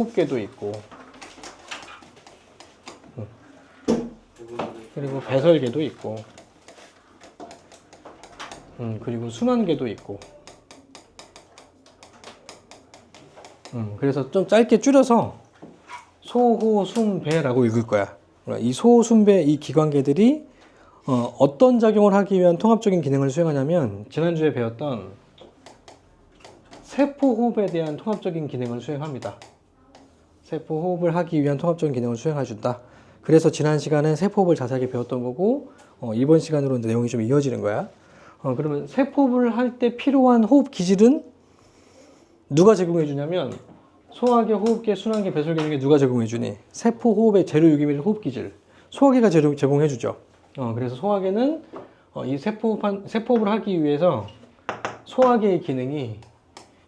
호흡계도 있고, 그리고 배설계도 있고, 그리고 순환계도 있고. 그래서 좀 짧게 줄여서 소, 호, 숨, 배라고 읽을 거야. 이 소, 숨, 배 이 기관계들이 어떤 작용을 하기 위한 통합적인 기능을 수행하냐면, 지난주에 배웠던 세포호흡에 대한 통합적인 기능을 수행합니다. 세포호흡을 하기 위한 통합적인 기능을 수행해준다. 그래서 지난 시간에 세포호흡을 자세하게 배웠던 거고, 이번 시간으로 내용이 좀 이어지는 거야. 그러면 세포호흡을 할 때 필요한 호흡 기질은 누가 제공해 주냐면, 소화계, 호흡계, 순환계, 배설계 중에 누가 제공해 주니? 세포호흡의 재료 유기물 호흡 기질. 소화계가 제공해 주죠. 그래서 소화계는 이 세포호흡을 하기 위해서 소화계의 기능이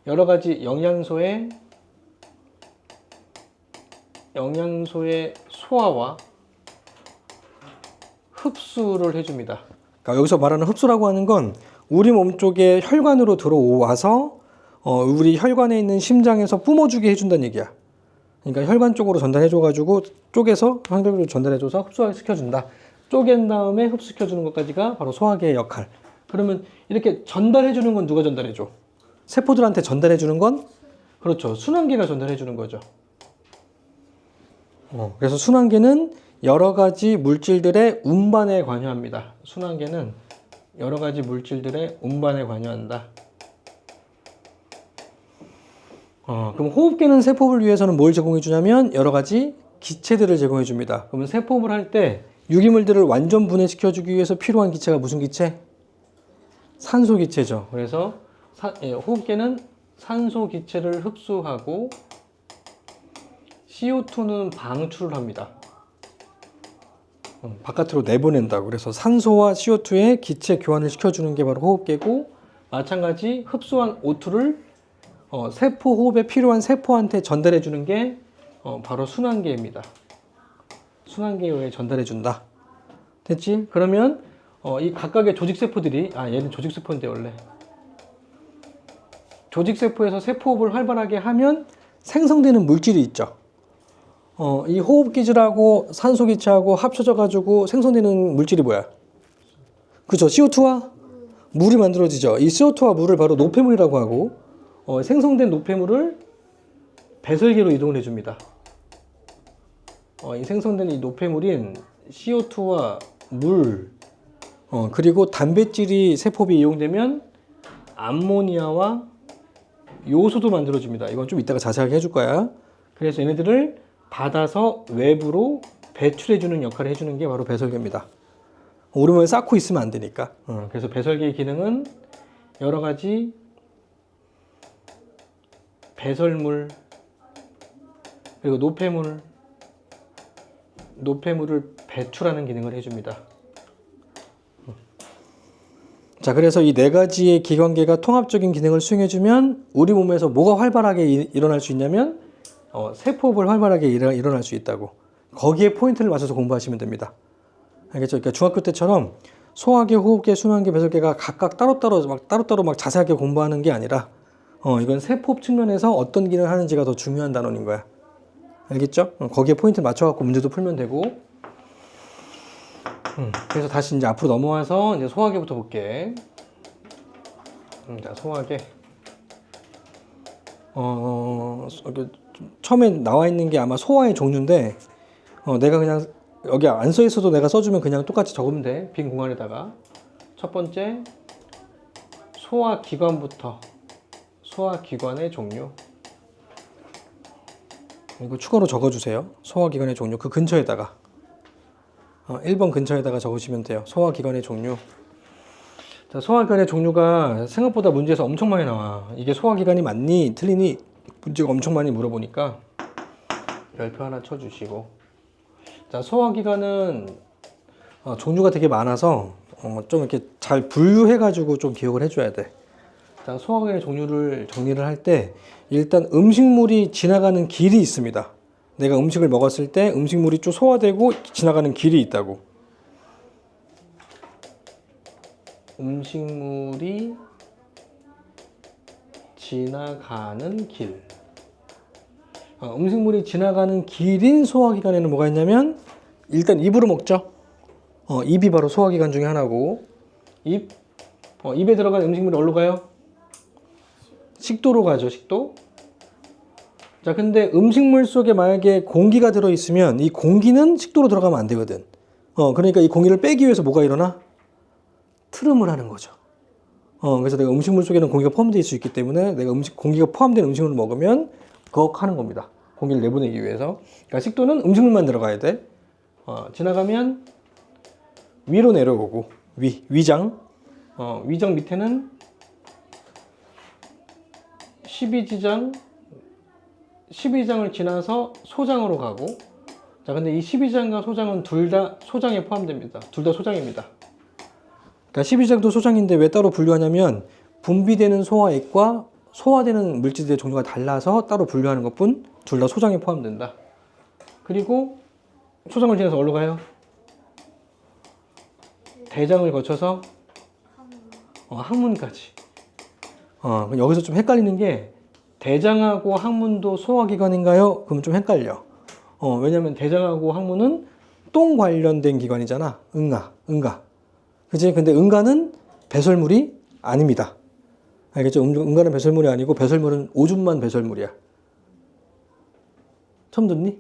여러 가지 영양소의 소화와 흡수를 해줍니다. 그러니까 여기서 말하는 흡수라고 하는 건 우리 몸 쪽에 혈관으로 들어와서 우리 혈관에 있는 심장에서 뿜어주게 해준다는 얘기야. 그러니까 혈관 쪽으로 전달해줘가지고 쪼개서 혈관으로 전달해줘서 흡수시켜준다. 쪼갠 다음에 흡수시켜주는 것까지가 바로 소화계의 역할. 그러면 이렇게 전달해주는 건 누가 전달해줘? 세포들한테 전달해주는 건? 그렇죠. 순환계가 전달해주는 거죠. 그래서 순환계는 여러 가지 물질들의 운반에 관여합니다. 순환계는 여러 가지 물질들의 운반에 관여한다. 그럼 호흡계는 세포를 위해서는 뭘 제공해 주냐면 여러 가지 기체들을 제공해 줍니다. 그러면 세포를 할 때 유기물들을 완전 분해시켜 주기 위해서 필요한 기체가 무슨 기체? 산소 기체죠. 그래서 호흡계는 산소 기체를 흡수하고 CO2는 방출을 합니다. 바깥으로 내보낸다고. 그래서 산소와 CO2의 기체 교환을 시켜주는 게 바로 호흡계고, 마찬가지 흡수한 O2를 세포 호흡에 필요한 세포한테 전달해 주는 게 바로 순환계입니다. 순환계에 의해 전달해 준다. 됐지? 그러면 이 각각의 조직세포들이, 얘는 조직세포인데 원래 조직세포에서 세포호흡을 활발하게 하면 생성되는 물질이 있죠. 이 호흡기질하고 산소기체하고 합쳐져 가지고 생성되는 물질이 뭐야? 그죠? CO2와 물이 만들어지죠. 이 CO2와 물을 바로 노폐물이라고 하고, 생성된 노폐물을 배설계로 이동을 해줍니다. 이 생성된 이 노폐물인 CO2와 물, 그리고 단백질이 세포비에 이용되면 암모니아와 요소도 만들어줍니다. 이건 좀 이따가 자세하게 해줄 거야. 그래서 얘네들을 받아서 외부로 배출해주는 역할을 해주는 게 바로 배설계입니다. 우리 몸에 쌓고 있으면 안 되니까. 그래서 배설계의 기능은 여러 가지 배설물, 그리고 노폐물을 배출하는 기능을 해줍니다. 자, 그래서 이 네 가지의 기관계가 통합적인 기능을 수행해주면 우리 몸에서 뭐가 활발하게 일어날 수 있냐면 세포호흡을 활발하게 일어날 수 있다고. 거기에 포인트를 맞춰서 공부하시면 됩니다. 알겠죠? 그러니까 중학교 때처럼 소화계, 호흡계, 순환계, 배설계가 각각 따로따로 막 자세하게 공부하는 게 아니라 이건 세포 측면에서 어떤 기능을 하는지가 더 중요한 단원인 거야. 알겠죠? 거기에 포인트를 맞춰갖고 문제도 풀면 되고. 그래서 다시 이제 앞으로 넘어와서 이제 소화계부터 볼게. 자, 소화계. 처음에 나와 있는 게 아마 소화의 종류인데, 내가 그냥 여기 안 써 있어도 내가 써주면 그냥 똑같이 적으면 돼. 빈 공간에다가. 첫 번째, 소화기관부터. 소화기관의 종류. 이거 추가로 적어주세요. 소화기관의 종류. 그 근처에다가. 1번 근처에다가 적으시면 돼요. 소화기관의 종류. 자, 소화기관의 종류가 생각보다 문제에서 엄청 많이 나와. 이게 소화기관이 맞니? 틀리니? 문제가 엄청 많이 물어보니까 별표 하나 쳐주시고. 자, 소화기관은 종류가 되게 많아서 좀 이렇게 잘 분류해가지고 좀 기억을 해줘야 돼. 자, 소화기관의 종류를 정리를 할 때 일단 음식물이 지나가는 길이 있습니다. 내가 음식을 먹었을 때 음식물이 쭉 소화되고 지나가는 길이 있다고. 음식물이 지나가는 길. 음식물이 지나가는 길인 소화기관에는 뭐가 있냐면 일단 입으로 먹죠. 입이 바로 소화기관 중에 하나고 입에 들어간 음식물이 어디로 가요? 식도로 가죠. 식도. 자, 근데 음식물 속에 만약에 공기가 들어있으면 이 공기는 식도로 들어가면 안 되거든. 그러니까 이 공기를 빼기 위해서 뭐가 일어나? 트름을 하는 거죠. 그래서 내가 음식물 속에는 공기가 포함되어 있을 수 있기 때문에 내가 공기가 포함된 음식물을 먹으면 그거 하는 겁니다. 공기를 내보내기 위해서. 그러니까 식도는 음식물만 들어가야 돼. 지나가면 위로 내려오고 위장. 위장 밑에는 12지장을 지나서 소장으로 가고. 자, 근데 이 12지장과 소장은 둘 다 소장에 포함됩니다. 둘 다 소장입니다. 그러니까 12지장도 소장인데 왜 따로 분류하냐면 분비되는 소화액과 소화되는 물질들의 종류가 달라서 따로 분류하는 것뿐 둘 다 소장에 포함된다. 그리고 소장을 지나서 어디로 가요? 대장을 거쳐서 항문까지. 여기서 좀 헷갈리는 게 대장하고 항문도 소화기관인가요? 그러면 좀 헷갈려. 왜냐면 대장하고 항문은 똥 관련된 기관이잖아. 응가. 그치? 근데 응가는 배설물이 아닙니다. 알겠죠? 응가는 배설물이 아니고 배설물은 오줌만 배설물이야. 처음 듣니?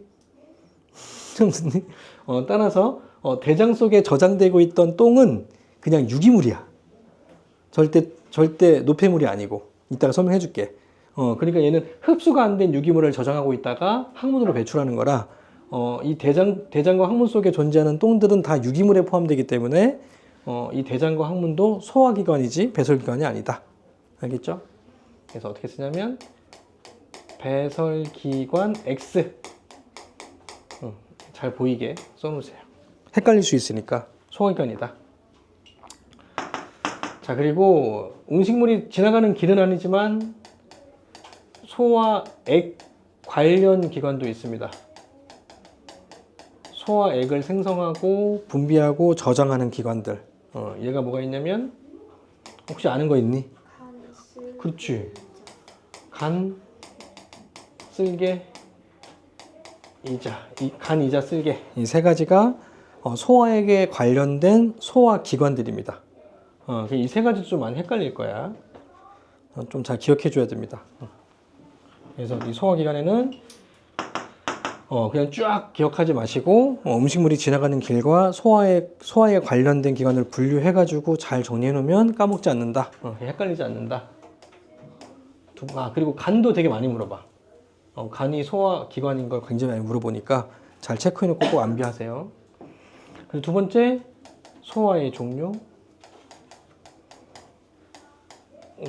따라서 대장 속에 저장되고 있던 똥은 그냥 유기물이야. 절대 노폐물이 아니고. 이따가 설명해 줄게. 그러니까 얘는 흡수가 안 된 유기물을 저장하고 있다가 항문으로 배출하는 거라 이 대장과 항문 속에 존재하는 똥들은 다 유기물에 포함되기 때문에 이 대장과 항문도 소화기관이지 배설기관이 아니다. 알겠죠? 그래서 어떻게 쓰냐면 배설기관 X 잘 보이게 써놓으세요. 헷갈릴 수 있으니까 소화기관이다. 자, 그리고 음식물이 지나가는 길은 아니지만 소화액 관련 기관도 있습니다. 소화액을 생성하고 분비하고 저장하는 기관들. 얘가 뭐가 있냐면 혹시 아는 거 있니? 그렇지. 간, 쓸개, 간, 이자, 쓸개. 이 세 가지가 소화액에 관련된 소화기관들입니다. 이 세 가지도 좀 많이 헷갈릴 거야. 좀 잘 기억해 줘야 됩니다. 그래서 이 소화기관에는 그냥 쫙 기억하지 마시고 음식물이 지나가는 길과 소화에 관련된 기관을 분류해 가지고 잘 정리해 놓으면 까먹지 않는다. 헷갈리지 않는다. 그리고 간도 되게 많이 물어봐. 간이 소화기관인 걸 굉장히 많이 물어보니까 잘 체크해 놓고 꼭 암기하세요. 그리고 두 번째, 소화의 종류.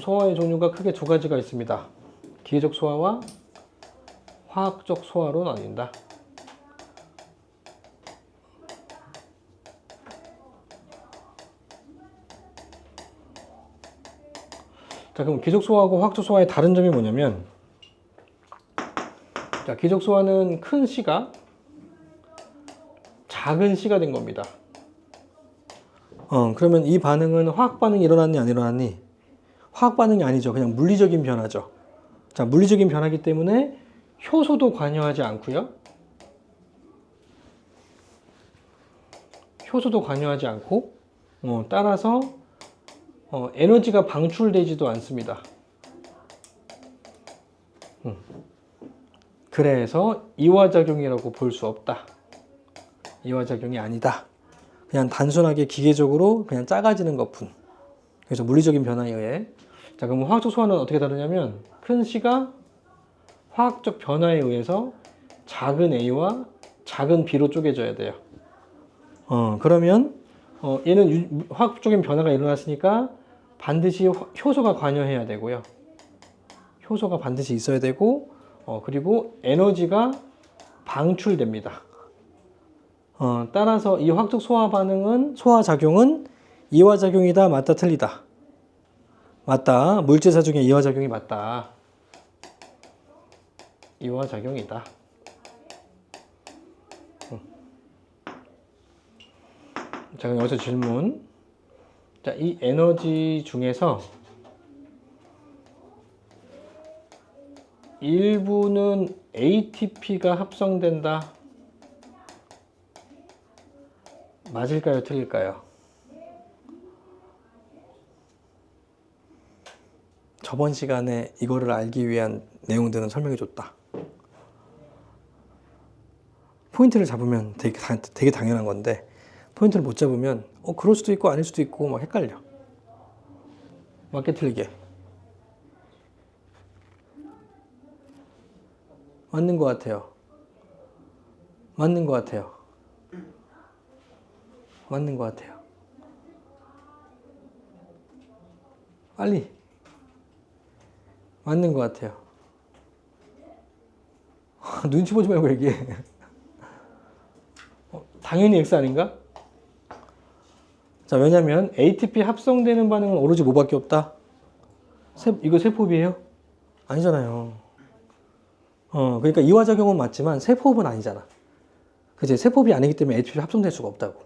소화의 종류가 크게 두 가지가 있습니다. 기계적 소화와 화학적 소화로 나뉜다. 자, 그럼 기계적 소화하고 화학적 소화의 다른 점이 뭐냐면, 자, 기계적 소화는 큰 C가 작은 C가 된 겁니다. 그러면 이 반응은 화학 반응이 일어났니 안 일어났니? 화학 반응이 아니죠. 그냥 물리적인 변화죠. 자, 물리적인 변화이기 때문에 효소도 관여하지 않고요. 효소도 관여하지 않고 따라서 에너지가 방출되지도 않습니다. 그래서 이화작용이라고 볼 수 없다. 이화작용이 아니다. 그냥 단순하게 기계적으로 그냥 작아지는 것뿐. 그래서 물리적인 변화에 의해. 자, 그럼 화학적 소화는 어떻게 다르냐면 큰 C가 화학적 변화에 의해서 작은 A와 작은 B로 쪼개져야 돼요. 그러면 얘는 화학적인 변화가 일어났으니까 반드시 효소가 관여해야 되고요. 효소가 반드시 있어야 되고 그리고 에너지가 방출됩니다. 따라서 이 화학적 소화작용은 이화작용이다, 맞다, 틀리다. 맞다. 물질사 중에 이화작용이 맞다. 이화작용이다. 자, 그럼 여기서 질문. 자, 이 에너지 중에서 일부는 ATP가 합성된다. 맞을까요? 틀릴까요? 저번 시간에 이거를 알기 위한 내용들은 설명해 줬다. 포인트를 잡으면 되게 당연한 건데 포인트를 못 잡으면 그럴 수도 있고 아닐 수도 있고 막 헷갈려. 맞게 틀리게. 맞는 것 같아요. 맞는 것 같아요. 맞는 것 같아요. 빨리. 맞는 것 같아요. 눈치 보지 말고 얘기해. 당연히 X 아닌가? 자, 왜냐면 ATP 합성되는 반응은 오로지 뭐밖에 없다? 이거 세포비예요? 아니잖아요. 그러니까 이화작용은 맞지만 세포흡은 아니잖아. 그치? 세포흡이 아니기 때문에 ATP가 합성될 수가 없다고.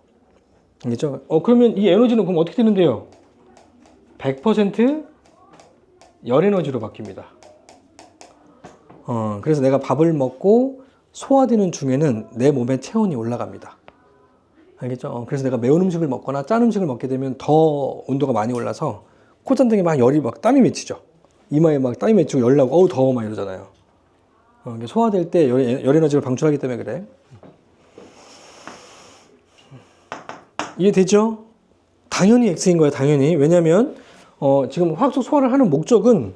알겠죠? 그러면 이 에너지는 그럼 어떻게 되는데요? 100% 열에너지로 바뀝니다. 그래서 내가 밥을 먹고 소화되는 중에는 내 몸의 체온이 올라갑니다. 알겠죠? 그래서 내가 매운 음식을 먹거나 짠 음식을 먹게 되면 더 온도가 많이 올라서 콧잔등에 막 열이 막 땀이 맺히죠. 이마에 막 땀이 맺히고 열 나고 어우 더워 막 이러잖아요. 소화될 때 열에너지를 방출하기 때문에 그래. 이해되죠? 당연히 X인 거야, 당연히. 왜냐면 지금 화학적 소화를 하는 목적은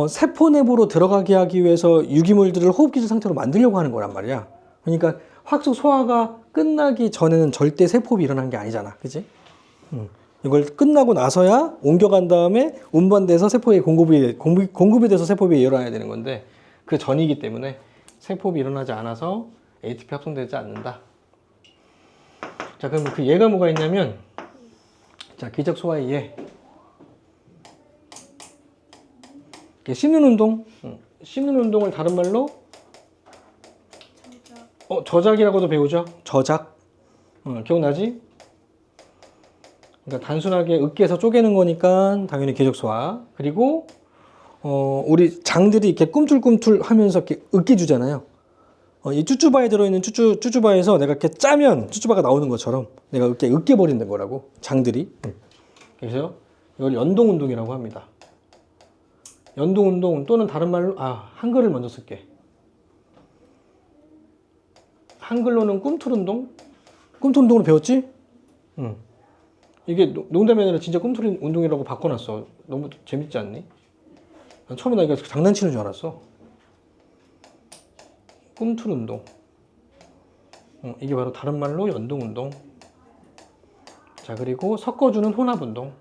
세포 내부로 들어가게 하기 위해서 유기물들을 호흡기질 상태로 만들려고 하는 거란 말이야. 그러니까 화학적 소화가 끝나기 전에는 절대 세포흡이 일어나는 게 아니잖아. 그치? 이걸 끝나고 나서야 옮겨간 다음에 운반돼서 세포에 공급이 돼서 세포에 일어나야 되는 건데 그 전이기 때문에 세포흡이 일어나지 않아서 ATP 합성되지 않는다. 자, 그럼 그 예가 뭐가 있냐면, 자, 기적 소화의 예. 씹는 운동. 씹는 운동을 다른 말로 저작이라고도 배우죠. 저작. 기억나지? 그러니까 단순하게 으깨서 쪼개는 거니까 당연히 기적 소화. 그리고 우리 장들이 이렇게 꿈틀꿈틀 하면서 이렇게 으깨주잖아요. 이 쭈쭈바에 들어있는 쭈쭈바에서 내가 이렇게 짜면 쭈쭈바가 나오는 것처럼 내가 이렇게 으깨버리는 거라고, 장들이. 그래서 이걸 연동운동이라고 합니다. 연동운동 또는 다른 말로, 한글을 먼저 쓸게. 한글로는 꿈틀운동? 꿈틀운동으로 배웠지? 이게 농담이 아니라 진짜 꿈틀 운동이라고 바꿔놨어. 너무 재밌지 않니? 난 처음에 나 이거 장난치는 줄 알았어. 꿈틀 운동. 이게 바로 다른 말로 연동 운동. 자, 그리고 섞어주는 혼합 운동.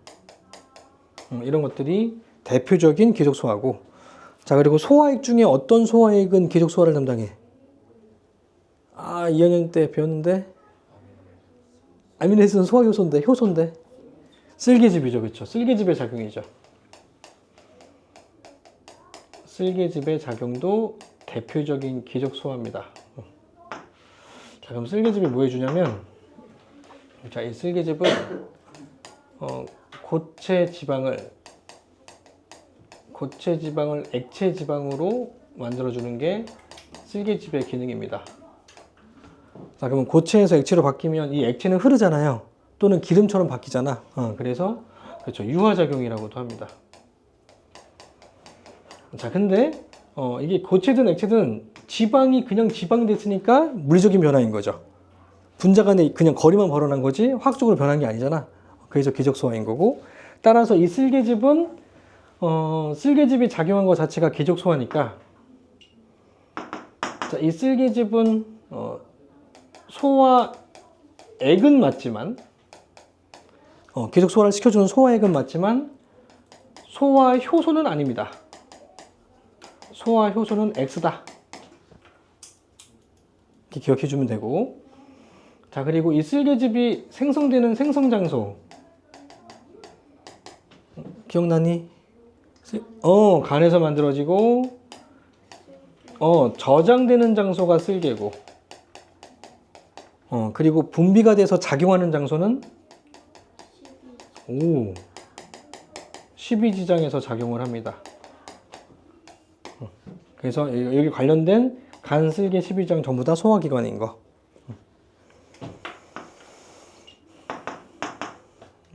이런 것들이 대표적인 기적 소화고. 자, 그리고 소화액 중에 어떤 소화액은 기적 소화를 담당해? 2학년 때 배웠는데 아미노에스는 소화효소인데, 효소인데 쓸개즙이죠, 그렇죠? 쓸개즙의 작용이죠. 쓸개즙의 작용도 대표적인 기적 소화입니다. 자, 그럼 쓸개즙이 뭐 해주냐면, 자, 이 쓸개즙은 고체 지방을 액체 지방으로 만들어주는 게 쓸개즙의 기능입니다. 자, 그러면 고체에서 액체로 바뀌면 이 액체는 흐르잖아요. 또는 기름처럼 바뀌잖아. 그래서 그렇죠, 유화작용이라고도 합니다. 자, 근데 이게 고체든 액체든 지방이 그냥 지방이 됐으니까 물리적인 변화인 거죠. 분자 간에 그냥 거리만 벌어난 거지 화학적으로 변한 게 아니잖아. 그래서 기적소화인 거고, 따라서 이 쓸개즙은 쓸개즙이 작용한 것 자체가 기적소화니까, 자, 이 쓸개즙은 소화액은 맞지만 기적소화를 시켜주는 소화액은 맞지만 소화효소는 아닙니다. 소화효소는 X다. 이렇게 기억해 주면 되고, 자, 그리고 이 쓸개즙이 생성되는 생성장소 기억나니? 간에서 만들어지고 저장되는 장소가 쓸개고, 그리고 분비가 돼서 작용하는 장소는 12지장에서 작용을 합니다. 그래서 여기 관련된 간, 쓸개, 십이장 전부 다 소화기관인 거.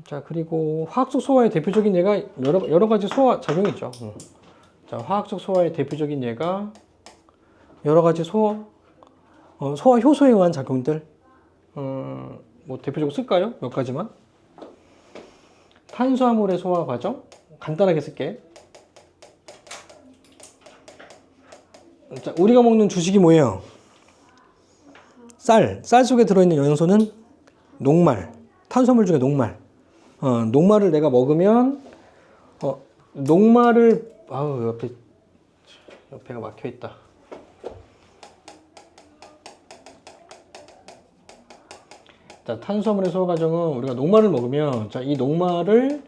자, 그리고 화학적 소화의 대표적인 예가 여러 가지 소화 작용이 있죠. 자, 화학적 소화의 대표적인 예가 여러 가지 소화 효소에 의한 작용들. 뭐 대표적으로 쓸까요? 몇 가지만. 탄수화물의 소화 과정 간단하게 쓸게. 자, 우리가 먹는 주식이 뭐예요? 쌀 속에 들어있는 영양소는 녹말, 탄수화물 중에 녹말. 녹말을 내가 먹으면 녹말을 옆에가 막혀 있다. 자, 탄수화물의 소화 과정은 우리가 녹말을 먹으면 자, 이 녹말을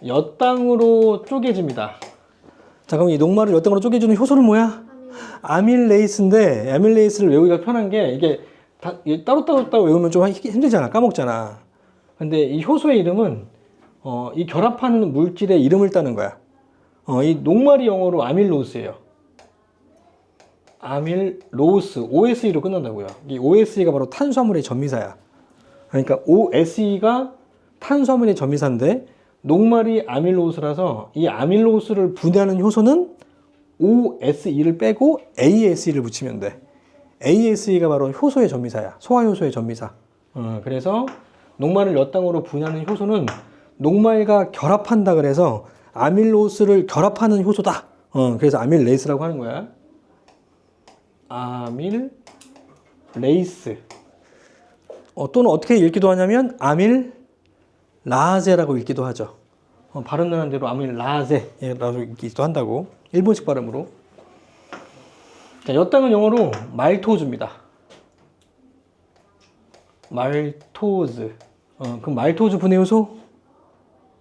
엿당으로 쪼개집니다. 자, 그럼 이 녹말을 엿당으로 쪼개주는 효소는 뭐야? 아밀레이스인데 아밀레이스를 외우기가 편한 게 이게 따로 외우면 좀 힘들잖아. 까먹잖아. 근데 이 효소의 이름은 이 결합하는 물질의 이름을 따는 거야. 이 녹말이 영어로 아밀로스예요. 아밀로스, OSE로 끝난다고요. 이 OSE가 바로 탄수화물의 전미사야. 그러니까 OSE가 탄수화물의 전미사인데 녹말이 아밀로스라서 이 아밀로스를 분해하는 효소는 OSE를 빼고 ASE를 붙이면 돼. ASE가 바로 효소의 전미사야. 소화효소의 전미사. 그래서 녹말을 엿당으로 분해하는 효소는 녹말과 결합한다 그래서 아밀로스를 결합하는 효소다. 그래서 아밀레이스라고 하는 거야. 아밀레이스. 또는 어떻게 읽기도 하냐면 아밀라제라고 읽기도 하죠. 발음하는 대로 아밀라제라고 읽기도 한다고. 일본식 발음으로. 자, 엿당은 영어로 말토즈입니다. 말토즈. 그럼 말토즈 분해 요소?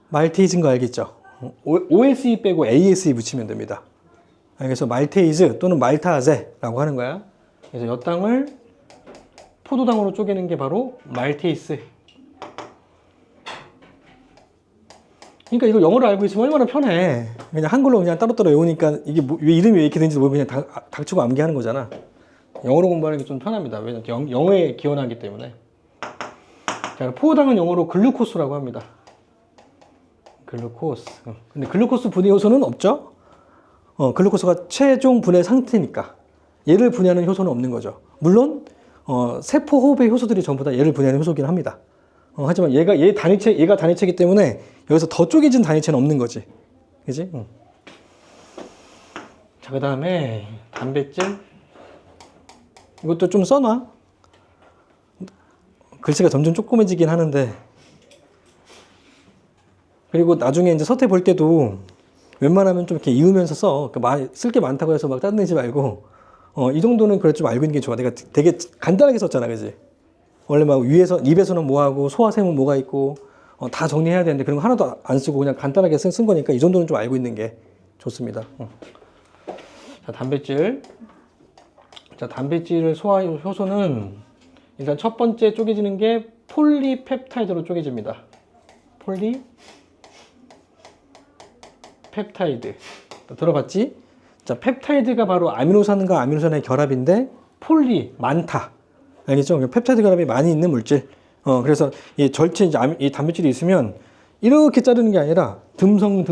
말테이즈인 거 알겠죠? OSE 빼고 ASE 붙이면 됩니다. 그래서 말테이즈 또는 말타제라고 하는 거야. 그래서 엿당을 포도당으로 쪼개는 게 바로 말테이스. 그러니까 이거 영어로 알고 있으면 얼마나 편해. 그냥 한글로 그냥 따로따로 외우니까 이게 왜 이름이 왜 이렇게 되는지 모르고 그냥 닥치고 암기하는 거잖아. 영어로 공부하는 게 좀 편합니다. 왜냐면 영어에 기원하기 때문에. 자, 포도당은 영어로 글루코스라고 합니다. 글루코스. 근데 글루코스 분해 요소는 없죠? 글루코스가 최종 분해 상태니까 얘를 분해하는 효소는 없는 거죠. 물론 세포 호흡의 효소들이 전부 다 얘를 분해하는 효소긴 합니다. 하지만 얘가 단위체이기 때문에 여기서 더 쪼개진 단위체는 없는 거지. 그지? 자, 그 다음에 단백질. 이것도 좀 써놔. 글씨가 점점 조그매지긴 하는데. 그리고 나중에 이제 서태 볼 때도 웬만하면 좀 이렇게 이으면서 써. 쓸 게 많다고 해서 막 짜내지 말고, 이 정도는 그래 좀 알고 있는 게 좋아. 내가 되게 간단하게 썼잖아, 그지? 원래 막 입에서는 뭐 하고, 소화샘은 뭐가 있고, 다 정리해야 되는데 그런 거 하나도 안 쓰고 그냥 간단하게 쓴 거니까 이 정도는 좀 알고 있는 게 좋습니다. 자, 단백질. 자, 단백질을 소화 효소는 일단 첫 번째 쪼개지는 게 폴리펩타이드로 쪼개집니다. 폴리펩타이드. 들어봤지? 자, 펩타이드가 바로 아미노산과 아미노산의 결합인데 폴리, 많다. 알겠죠? 펩타이드 결합이 많이 있는 물질. 그래서 이 이 단백질이 있으면 이렇게 자르는 게 아니라 듬성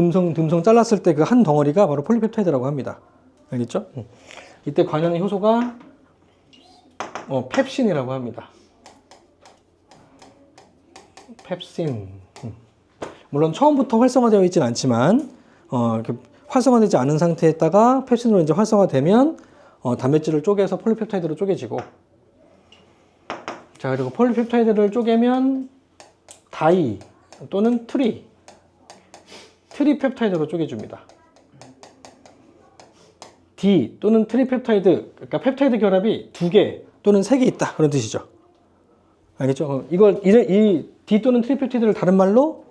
잘랐을 때 그 한 덩어리가 바로 폴리펩타이드라고 합니다. 알겠죠? 이때 관여하는 효소가 펩신이라고 합니다. 펩신. 물론 처음부터 활성화되어 있지는 않지만 활성화되지 않은 상태에다가 펩신으로 이제 활성화되면 단백질을 쪼개서 폴리펩타이드로 쪼개지고. 자, 그리고 폴리펩타이드를 쪼개면 다이 또는 트리펩타이드로 쪼개줍니다. D 또는 트리펩타이드, 그러니까 펩타이드 결합이 2개 또는 3개 있다, 그런 뜻이죠. 알겠죠? 이 D 또는 트리펩타이드를 다른 말로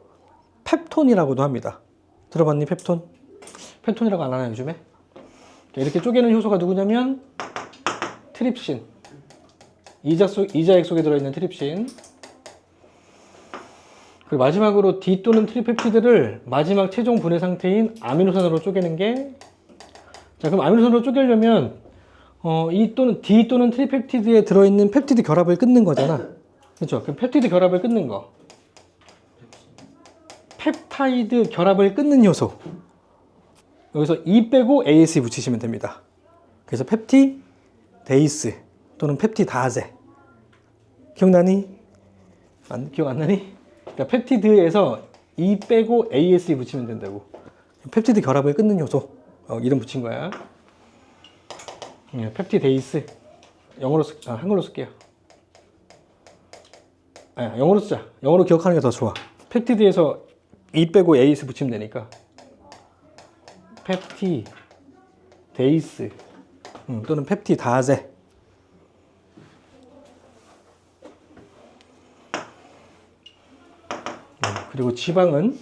펩톤이라고도 합니다. 들어봤니, 펩톤? 펩톤이라고 안 하나, 요즘에? 이렇게 쪼개는 효소가 누구냐면 트립신. 이자액 속에 들어있는 트립신. 그리고 마지막으로 D 또는 트리펩티드를 마지막 최종 분해 상태인 아미노산으로 쪼개는 게 자, 그럼 아미노산으로 쪼개려면 이 또는 D 또는 트리펩티드에 들어있는 펩티드 결합을 끊는 거잖아. 그렇죠? 그 펩티드 결합을 끊는 거. 펩타이드 결합을 끊는 효소. 여기서 E 빼고 ASE 붙이시면 됩니다. 그래서 펩티데이스 또는 펩티다제. 기억나니? 기억 안 나니? 그러니까 펩티드에서 E 빼고 ASE 붙이면 된다고. 펩티드 결합을 끊는 효소. 이름 붙인 거야. 펩티데이스. 한글로 쓸게요. 영어로 쓰자. 영어로 기억하는 게 더 좋아. 펩티드에서 E 빼고 AS 붙이면 되니까. 펩티데이스 또는 펩티다제. 그리고 지방은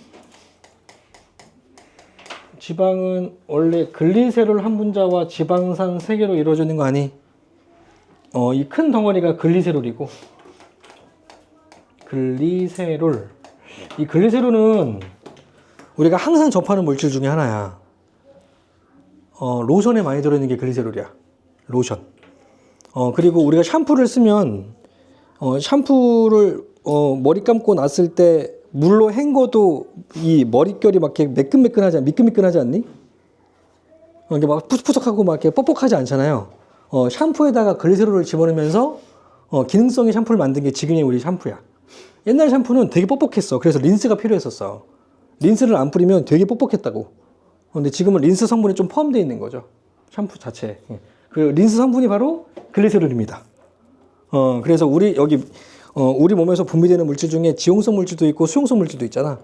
원래 글리세롤 한 분자와 지방산 3개로 이루어지는 거 아니? 이 큰 덩어리가 글리세롤이고, 글리세롤. 이 글리세롤은 우리가 항상 접하는 물질 중에 하나야. 로션에 많이 들어있는 게 글리세롤이야. 로션. 그리고 우리가 샴푸를 쓰면 샴푸를 머리 감고 났을 때 물로 헹궈도 이 머릿결이 막 이렇게 미끈미끈하지 않니? 이게 막 푸석푸석하고 막 이렇게 뻑뻑하지 않잖아요. 샴푸에다가 글리세롤을 집어넣으면서 기능성의 샴푸를 만든 게 지금의 우리 샴푸야. 옛날 샴푸는 되게 뻑뻑했어. 그래서 린스가 필요했었어. 린스를 안 뿌리면 되게 뻑뻑했다고. 근데 지금은 린스 성분이 좀 포함되어 있는 거죠. 샴푸 자체에. 그 린스 성분이 바로 글리세롤입니다. 그래서 우리 몸에서 분비되는 물질 중에 지용성 물질도 있고 수용성 물질도 있잖아.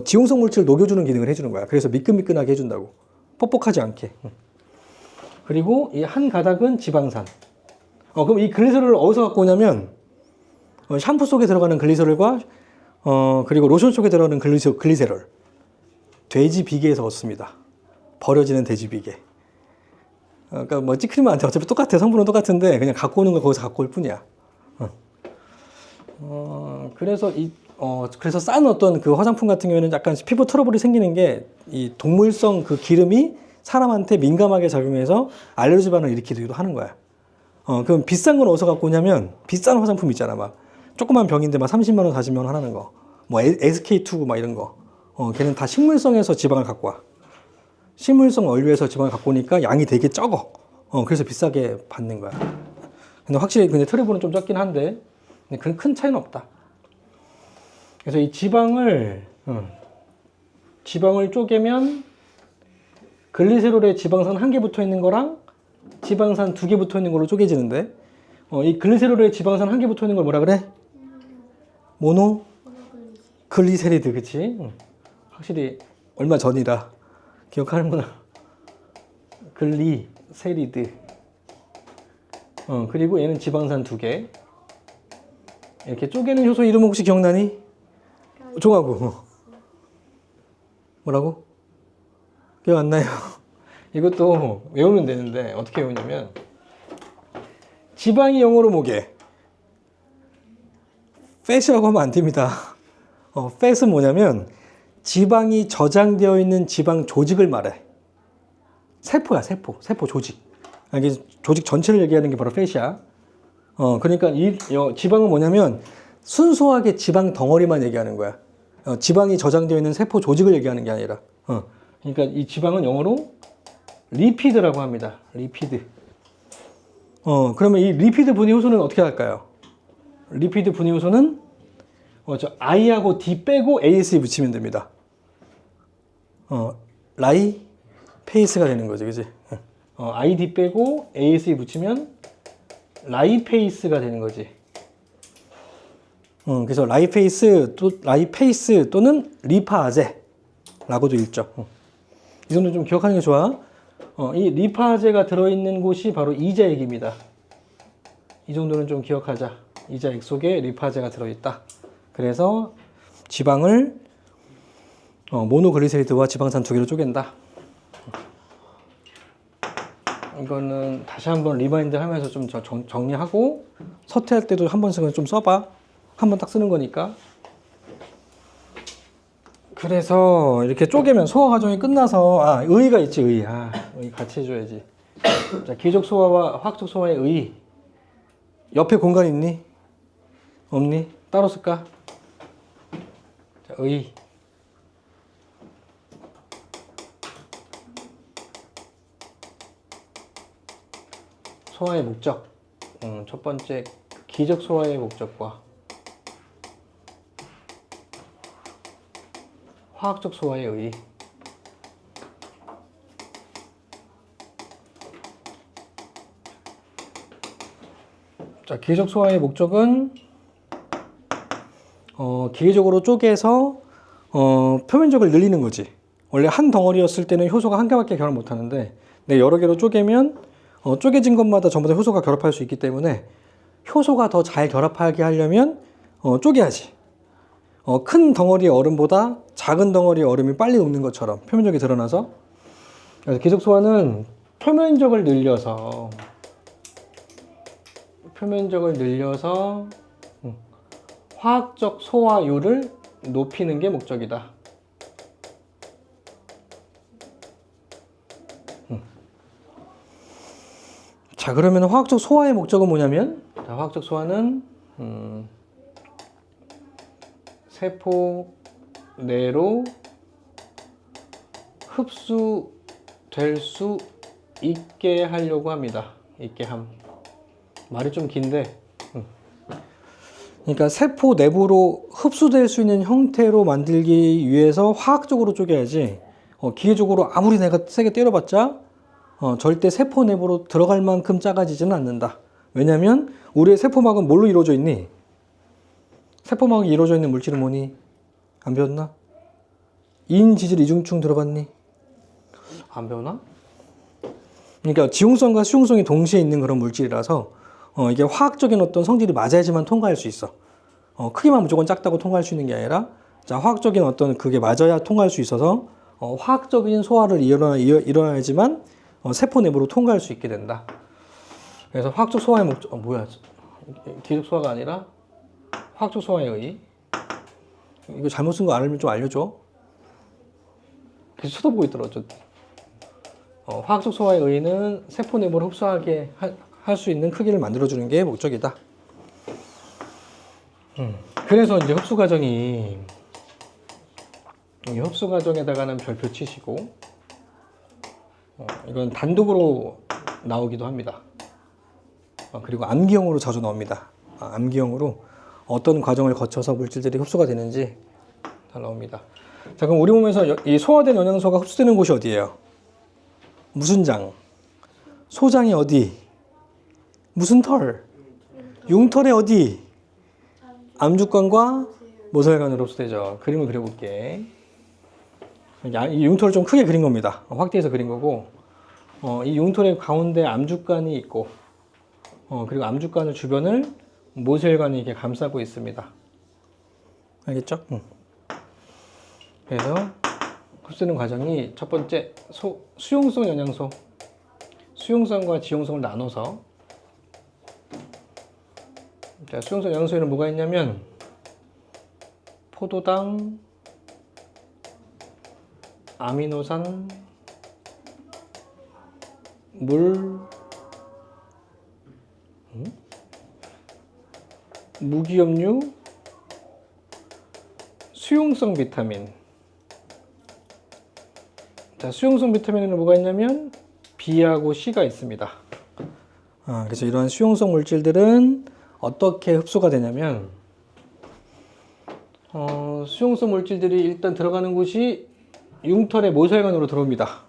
지용성 물질을 녹여주는 기능을 해주는 거야. 그래서 미끈미끈하게 해준다고. 뻑뻑하지 않게. 그리고 이 한 가닥은 지방산. 그럼 이 글리세롤을 어디서 갖고 오냐면 샴푸 속에 들어가는 글리세롤과 그리고 로션 속에 들어가는 글리세롤. 돼지 비계에서 얻습니다. 버려지는 돼지 비계. 그러니까 뭐 찌크리만한테 어차피 똑같아. 성분은 똑같은데 그냥 갖고 오는 거 거기서 갖고 올 뿐이야. 그래서 싼 어떤 그 화장품 같은 경우에는 약간 피부 트러블이 생기는 게 이 동물성 그 기름이 사람한테 민감하게 작용해서 알레르기 반응을 일으키기도 하는 거야. 그럼 비싼 건 어디서 갖고 오냐면 비싼 화장품 있잖아. 막 조그만 병인데 막 30만 원, 40만 원 하는 거. 뭐 SK2 막 이런 거. 걔는 다 식물성에서 지방을 갖고 와. 식물성 원료에서 지방을 갖고 오니까 양이 되게 적어. 그래서 비싸게 받는 거야. 근데 확실히 트러블은 좀 적긴 한데 큰 차이는 없다. 그래서 이 지방을 쪼개면 글리세롤에 지방산 1개 붙어 있는 거랑 지방산 2개 붙어 있는 걸로 쪼개지는데, 이 글리세롤에 지방산 1개 붙어 있는 걸 뭐라 그래? 모노글리세리드, 그치? 확실히 얼마 전이라 기억하는구나. 글리세리드. 그리고 얘는 지방산 2개. 이렇게 쪼개는 효소 이름 혹시 기억나니? 종하고. 뭐라고? 기억 안 나요? 이것도 외우면 되는데 어떻게 외우냐면, 지방이 영어로 뭐게? fat이라고 하면 안 됩니다. fat은 뭐냐면 지방이 저장되어 있는 지방 조직을 말해. 세포야, 세포 조직. 이게 조직 전체를 얘기하는 게 바로 fat이야. 그러니까 이 지방은 뭐냐면 순수하게 지방 덩어리만 얘기하는 거야. 지방이 저장되어 있는 세포 조직을 얘기하는 게 아니라. 그러니까 이 지방은 영어로 리피드라고 합니다. 리피드. 그러면 이 리피드 분해 효소는 어떻게 할까요? 리피드 분해 효소는 I하고 D 빼고 ASE 붙이면 됩니다. 라이페이스가 되는 거지, 그지? ID 빼고 ASE 붙이면 라이페이스가 되는 거지. 그래서 라이페이스 또는 리파아제라고도 읽죠. 이 정도 좀 기억하는 게 좋아. 이 리파아제가 들어있는 곳이 바로 이자액입니다. 이 정도는 좀 기억하자. 이자액 속에 리파아제가 들어있다. 그래서 지방을 모노글리세리드와 지방산 2개로 쪼갠다. 이거는 다시 한번 리마인드 하면서 좀 정리하고, 서태할 때도 한 번씩은 좀 써봐. 한 번 딱 쓰는 거니까. 그래서 이렇게 쪼개면 소화 과정이 끝나서 의의가 있지, 의의. 여기 같이 해줘야지. 자, 기적 소화와 화학적 소화의 의. 옆에 공간 있니? 없니? 따로 쓸까? 자, 의. 소화의 목적. 첫 번째 기적 소화의 목적과 화학적 소화의 의. 자, 기계적 소화의 목적은 기계적으로 쪼개서 표면적을 늘리는 거지. 원래 한 덩어리였을 때는 효소가 한 개밖에 결합 못 하는데 내가 여러 개로 쪼개면 쪼개진 것마다 전부 다 효소가 결합할 수 있기 때문에 효소가 더 잘 결합하게 하려면 쪼개야지. 큰 덩어리의 얼음보다 작은 덩어리의 얼음이 빨리 녹는 것처럼 표면적이 드러나서, 그래서 기적 소화는 표면적을 늘려서 화학적 소화율을 높이는 게 목적이다. 자, 그러면 화학적 소화의 목적은 뭐냐면, 자, 화학적 소화는 세포 내로 흡수될 수 있게 하려고 합니다. 있게 함. 말이 좀 긴데, 그러니까 세포 내부로 흡수될 수 있는 형태로 만들기 위해서 화학적으로 쪼개야지, 기계적으로 아무리 내가 세게 때려봤자 절대 세포 내부로 들어갈 만큼 작아지지는 않는다. 왜냐면 우리의 세포막은 뭘로 이루어져 있니? 세포막이 이루어져 있는 물질은 뭐니? 안 배웠나? 인지질 이중충 들어봤니? 안 배우나? 그러니까 지용성과 수용성이 동시에 있는 그런 물질이라서 이게 화학적인 어떤 성질이 맞아야지만 통과할 수 있어. 크기만 무조건 작다고 통과할 수 있는 게 아니라, 자, 화학적인 어떤 그게 맞아야 통과할 수 있어서 화학적인 소화를 일어나야지만 세포 내부로 통과할 수 있게 된다. 그래서 화학적 소화의 목적, 뭐야? 기적 소화가 아니라 화학적 소화의 의. 이거 잘못 쓴 거 알면 좀 알려줘. 계속 쳐다보고 있더라, 어쨌든. 화학적 소화의 의는 세포 내부를 흡수하게 할 수 있는 크기를 만들어주는 게 목적이다. 그래서 이제 흡수 과정이, 이 흡수 과정에다가는 별표 치시고, 이건 단독으로 나오기도 합니다. 그리고 암기형으로 자주 나옵니다. 암기형으로 어떤 과정을 거쳐서 물질들이 흡수가 되는지 잘 나옵니다. 자, 그럼 우리 몸에서 이 소화된 영양소가 흡수되는 곳이 어디예요? 무슨 장? 소장이 어디? 무슨 털? 융털의 어디? 암주관과 모세혈관으로 흡수되죠. 그림을 그려볼게. 이 융털을 좀 크게 그린 겁니다. 확대해서 그린 거고, 이 융털의 가운데 암주관이 있고, 그리고 암주관의 주변을 모세혈관이 이렇게 감싸고 있습니다. 알겠죠? 그래서 흡수되는 과정이 첫 번째 수용성 영양소, 수용성과 지용성을 나눠서, 자, 수용성 영양소에는 뭐가 있냐면 포도당, 아미노산, 물, 무기염류, 수용성 비타민. 자, 수용성 비타민에는 뭐가 있냐면 B하고 C가 있습니다. 그래서 이러한 수용성 물질들은 어떻게 흡수가 되냐면, 수용성 물질들이 일단 들어가는 곳이 융털의 모세혈관으로 들어옵니다.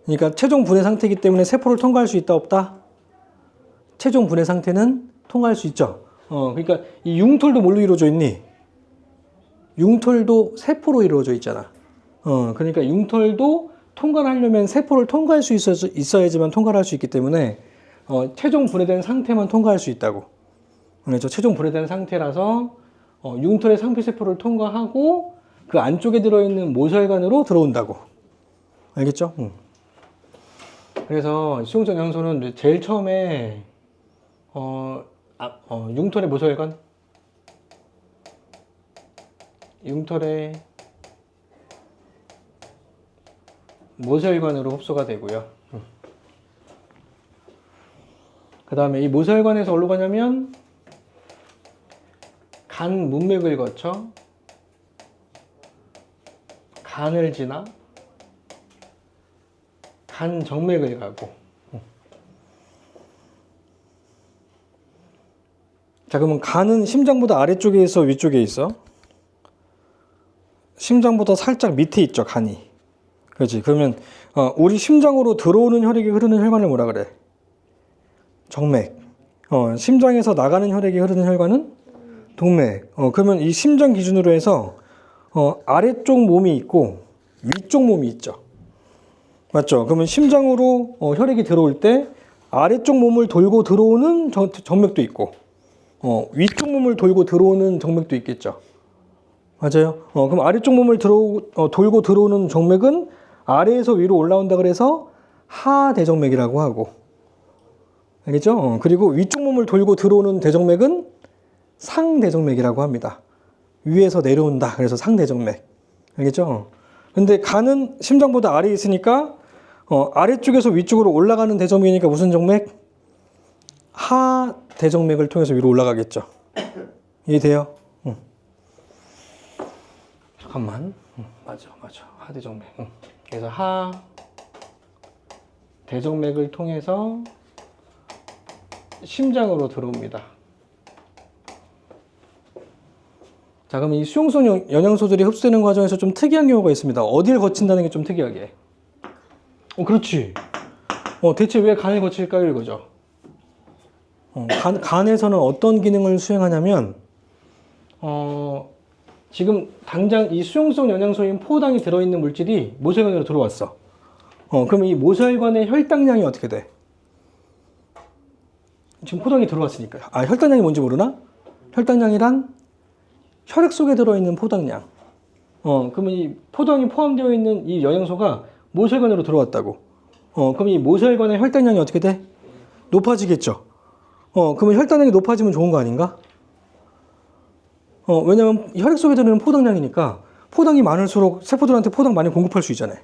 그러니까 최종 분해 상태이기 때문에 세포를 통과할 수 있다 없다? 최종 분해 상태는 통과할 수 있죠. 그러니까 이 융털도 뭘로 이루어져 있니? 융털도 세포로 이루어져 있잖아. 그러니까 융털도 통과를 하려면 세포를 통과할 수 있어야지만 통과를 할 수 있기 때문에 최종 분해된 상태만 통과할 수 있다고. 그래서 최종 분해된 상태라서 융털의 상피세포를 통과하고 그 안쪽에 들어있는 모세혈관으로 들어온다고. 알겠죠? 그래서 수용성 영양소는 제일 처음에 융털의 모세혈관, 융털의 모세혈관으로 흡수가 되고요. 그 다음에 이 모세혈관에서 어디로 가냐면 간 문맥을 거쳐 간을 지나 간 정맥을 가고. 자, 그러면 간은 심장보다 아래쪽에 있어, 위쪽에 있어? 심장보다 살짝 밑에 있죠, 간이. 그렇지. 그러면 우리 심장으로 들어오는 혈액이 흐르는 혈관을 뭐라 그래? 정맥. 심장에서 나가는 혈액이 흐르는 혈관은 동맥. 그러면 이 심장 기준으로 해서 아래쪽 몸이 있고 위쪽 몸이 있죠. 맞죠? 그러면 심장으로 혈액이 들어올 때 아래쪽 몸을 돌고 들어오는 정맥도 있고 위쪽 몸을 돌고 들어오는 정맥도 있겠죠. 맞아요. 그럼 아래쪽 몸을 돌고 들어오는 정맥은 아래에서 위로 올라온다 그래서 하대정맥이라고 하고. 알겠죠? 그리고 위쪽 몸을 돌고 들어오는 대정맥은 상대정맥이라고 합니다. 위에서 내려온다. 그래서 상대정맥. 알겠죠? 근데 간은 심장보다 아래에 있으니까 아래쪽에서 위쪽으로 올라가는 대정맥이니까 무슨 정맥? 하대정맥을 통해서 위로 올라가겠죠. 이해돼요? 잠깐만. 맞아. 하대정맥. 그래서 하대정맥을 통해서 심장으로 들어옵니다. 자, 그럼 이 수용성 영양소들이 흡수되는 과정에서 좀 특이한 경우가 있습니다. 어디를 거친다는 게 좀 특이하게. 그렇지. 대체 왜 간을 거칠까요? 이거죠. 간에서는 어떤 기능을 수행하냐면, 지금 당장 이 수용성 영양소인 포도당이 들어있는 물질이 모세혈관으로 들어왔어. 그러면 이 모세혈관의 혈당량이 어떻게 돼? 지금 포도당이 들어왔으니까. 혈당량이 뭔지 모르나? 혈당량이란 혈액 속에 들어있는 포도당량. 그러면 이 포도당이 포함되어 있는 이 영양소가 모세혈관으로 들어왔다고. 그럼 이 모세혈관의 혈당량이 어떻게 돼? 높아지겠죠. 그러면 혈당량이 높아지면 좋은 거 아닌가? 왜냐면 혈액 속에 들어있는 포당량이니까 포당이 많을수록 세포들한테 포당 많이 공급할 수 있잖아요.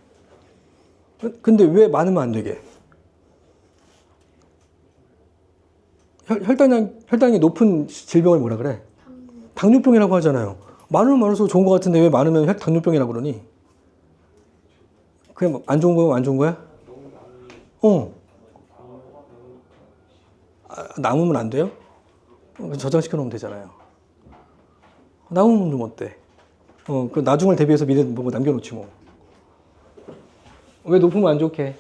근데 왜 많으면 안 되게? 혈당이 높은 질병을 뭐라 그래? 당뇨병이라고 하잖아요. 많으면 많을수록 좋은 것 같은데 왜 많으면 당뇨병이라고 그러니? 그냥 안 좋은 거야? 안 좋은 거야? 남으면 안 돼요? 저장시켜 놓으면 되잖아요. 남으면 좀 어때? 그 나중을 대비해서 미래 뭐 남겨놓지 뭐. 왜 높으면 안 좋게?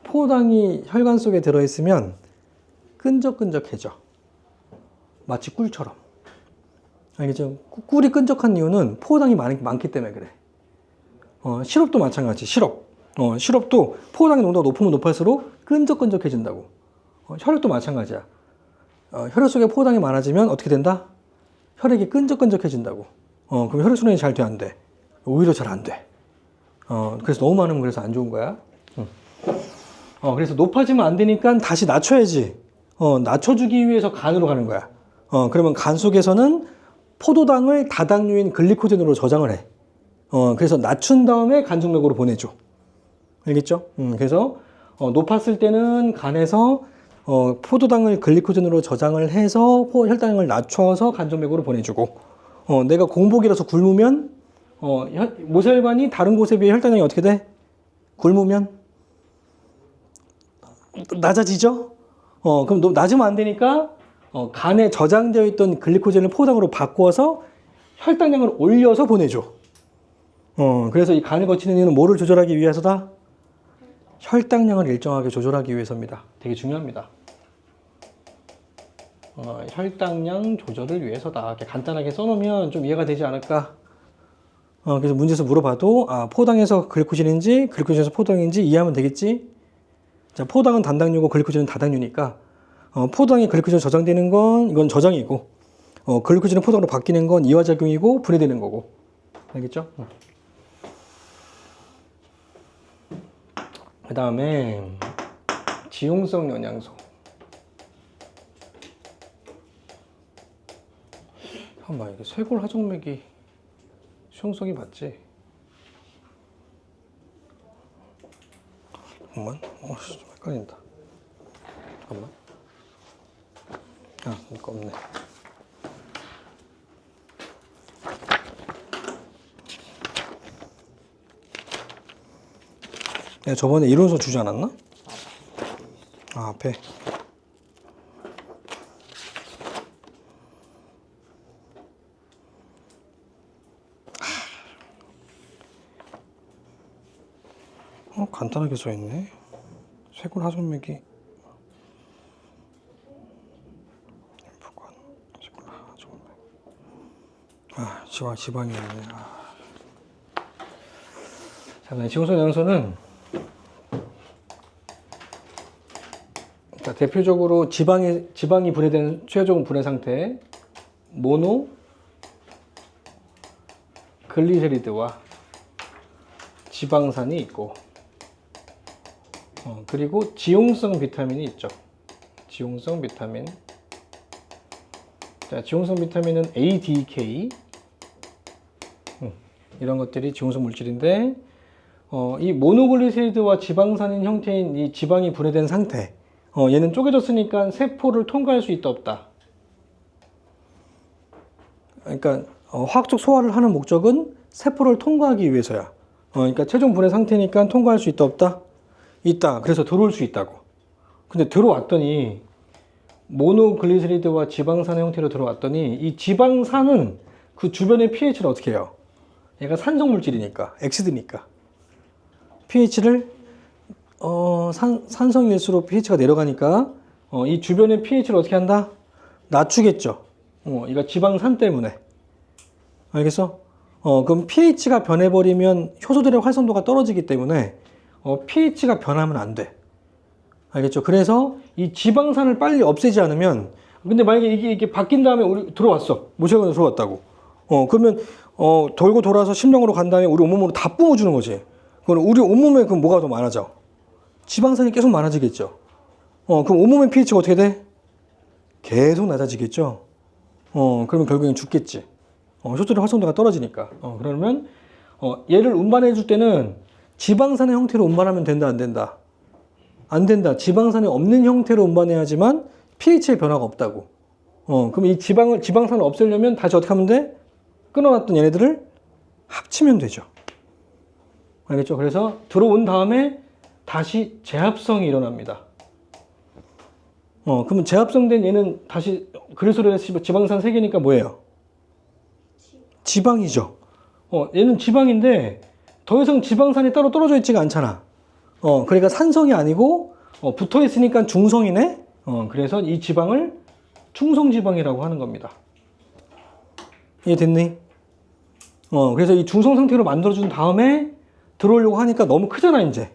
포당이 혈관 속에 들어있으면 끈적끈적해져. 마치 꿀처럼. 알겠죠? 꿀이 끈적한 이유는 포당이 많기 때문에 그래. 시럽도 마찬가지. 시럽도 포당의 농도가 높으면 높을수록 끈적끈적해진다고. 혈액도 마찬가지야. 혈액 속에 포당이 많아지면 어떻게 된다? 혈액이 끈적끈적해진다고. 그럼 혈액순환이 잘 돼, 안 돼? 오히려 잘 안 돼. 그래서 너무 많으면 그래서 안 좋은 거야. 그래서 높아지면 안 되니까 다시 낮춰야지. 낮춰주기 위해서 간으로 가는 거야. 그러면 간 속에서는 포도당을 다당류인 글리코젠으로 저장을 해. 그래서 낮춘 다음에 간정맥으로 보내줘. 알겠죠? 그래서 높았을 때는 간에서 포도당을 글리코젠으로 저장을 해서 혈당을 낮춰서 간정맥으로 보내주고, 내가 공복이라서 굶으면 모세혈관이 다른 곳에 비해 혈당량이 어떻게 돼? 굶으면 낮아지죠? 그럼 낮으면 안 되니까 간에 저장되어 있던 글리코젠을 포도당으로 바꿔서 혈당량을 올려서 보내줘. 그래서 이 간을 거치는 이유는 뭐를 조절하기 위해서다? 혈당량을 일정하게 조절하기 위해서입니다. 되게 중요합니다. 혈당량 조절을 위해서다. 이렇게 간단하게 써놓으면 좀 이해가 되지 않을까? 그래서 문제에서 물어봐도 포당에서 글리코젠인지 글리코젠에서 포당인지 이해하면 되겠지? 자, 포당은 단당류고 글리코젠은 다당류니까 포당에 글리코젠 저장되는 건 이건 저장이고, 글리코젠은 포당으로 바뀌는 건 이화작용이고 분해되는 거고. 알겠죠? 그 다음에 지용성 영양소. 잠깐만, 이게 쇄골 하정맥이 수용성이 맞지? 잠깐만, 좀 헷갈린다. 잠깐만. 아, 이거 없네. 내가 저번에 이론서 주지 않았나? 아, 앞에. 간단하게 써있네. 쇄골 하중맥이 림프관, 쇄골 하중맥. 아, 지방이 있네. 아. 자, 지공성 영양소는 대표적으로 지방이 분해된 최종 분해 상태, 모노 글리세리드와 지방산이 있고, 그리고 지용성 비타민이 있죠. 지용성 비타민. 자, 지용성 비타민은 ADK. 이런 것들이 지용성 물질인데, 이 모노글리세리드와 지방산인 형태인 이 지방이 분해된 상태, 얘는 쪼개졌으니까 세포를 통과할 수 있다 없다. 그러니까 화학적 소화를 하는 목적은 세포를 통과하기 위해서야. 그러니까 최종 분해 상태니까 통과할 수 있다 없다? 있다. 그래서 들어올 수 있다고. 근데 들어왔더니 모노글리세리드와 지방산의 형태로 들어왔더니 이 지방산은 그 주변의 pH를 어떻게 해요? 얘가 산성 물질이니까, 엑시드니까 pH를 산성일수록 pH가 내려가니까 이 주변의 pH를 어떻게 한다? 낮추겠죠. 이거 지방산 때문에. 알겠어? 그럼 pH가 변해버리면 효소들의 활성도가 떨어지기 때문에 pH가 변하면 안 돼. 알겠죠? 그래서 이 지방산을 빨리 없애지 않으면, 근데 만약에 이게 바뀐 다음에 우리 들어왔어. 모세관으로 들어왔다고. 그러면 돌고 돌아서 심령으로 간 다음에 우리 온몸으로 다 뿜어주는 거지. 그럼 우리 온몸에 그럼 뭐가 더 많아져? 지방산이 계속 많아지겠죠. 그럼 온몸의 pH가 어떻게 돼? 계속 낮아지겠죠. 그러면 결국엔 죽겠지. 효소들의 활성도가 떨어지니까. 그러면 얘를 운반해 줄 때는 지방산의 형태로 운반하면 된다, 안 된다? 안 된다. 지방산이 없는 형태로 운반해야지만 pH의 변화가 없다고. 그럼 이 지방산을 없애려면 다시 어떻게 하면 돼? 끊어놨던 얘네들을 합치면 되죠. 알겠죠? 그래서 들어온 다음에 다시 재합성이 일어납니다. 그러면 재합성된 얘는 다시 그리스도의 지방산 3개니까 뭐예요? 지방이죠. 얘는 지방인데 더 이상 지방산이 따로 떨어져 있지가 않잖아. 그러니까 산성이 아니고 붙어 있으니까 중성이네. 그래서 이 지방을 중성지방이라고 하는 겁니다. 이해됐니? 그래서 이 중성 상태로 만들어준 다음에 들어오려고 하니까 너무 크잖아, 이제.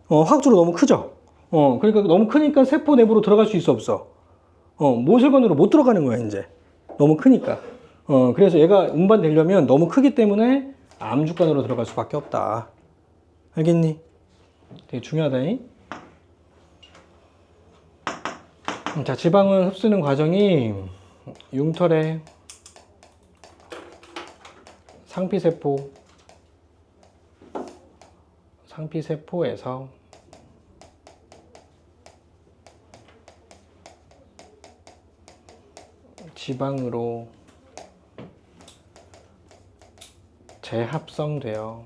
화학적으로 너무 크죠? 그러니까 너무 크니까 세포 내부로 들어갈 수 있어, 없어? 모세관으로 못 들어가는 거야, 이제. 너무 크니까. 그래서 얘가 운반되려면 너무 크기 때문에 암주관으로 들어갈 수밖에 없다. 알겠니? 되게 중요하다잉. 자, 지방은 흡수는 과정이 융털의 상피세포에서 지방으로 재합성되어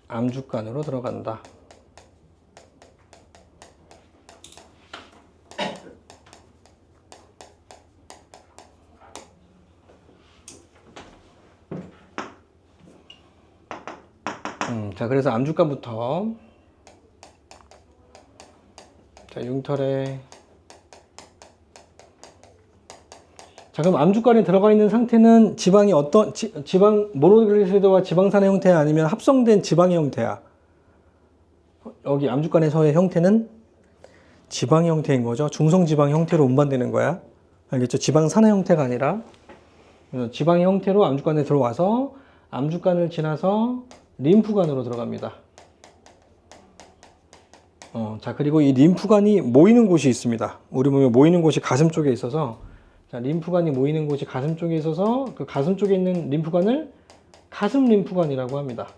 암주간으로 들어간다. 자, 그래서 암주간부터 자, 융털에 자, 그럼 암주간에 들어가 있는 상태는 지방이 어떤 지방 모노글리세리드와 지방산의 형태야, 아니면 합성된 지방의 형태야? 여기 암주간에서의 형태는 지방의 형태인 거죠. 중성지방 형태로 운반되는 거야. 알겠죠? 지방산의 형태가 아니라 지방의 형태로 암주간에 들어와서 암주간을 지나서 림프관으로 들어갑니다. 자, 그리고 이 림프관이 모이는 곳이 있습니다. 우리 몸에 모이는 곳이 가슴 쪽에 있어서, 자, 림프관이 모이는 곳이 가슴 쪽에 있어서 그 가슴 쪽에 있는 림프관을 가슴 림프관이라고 합니다.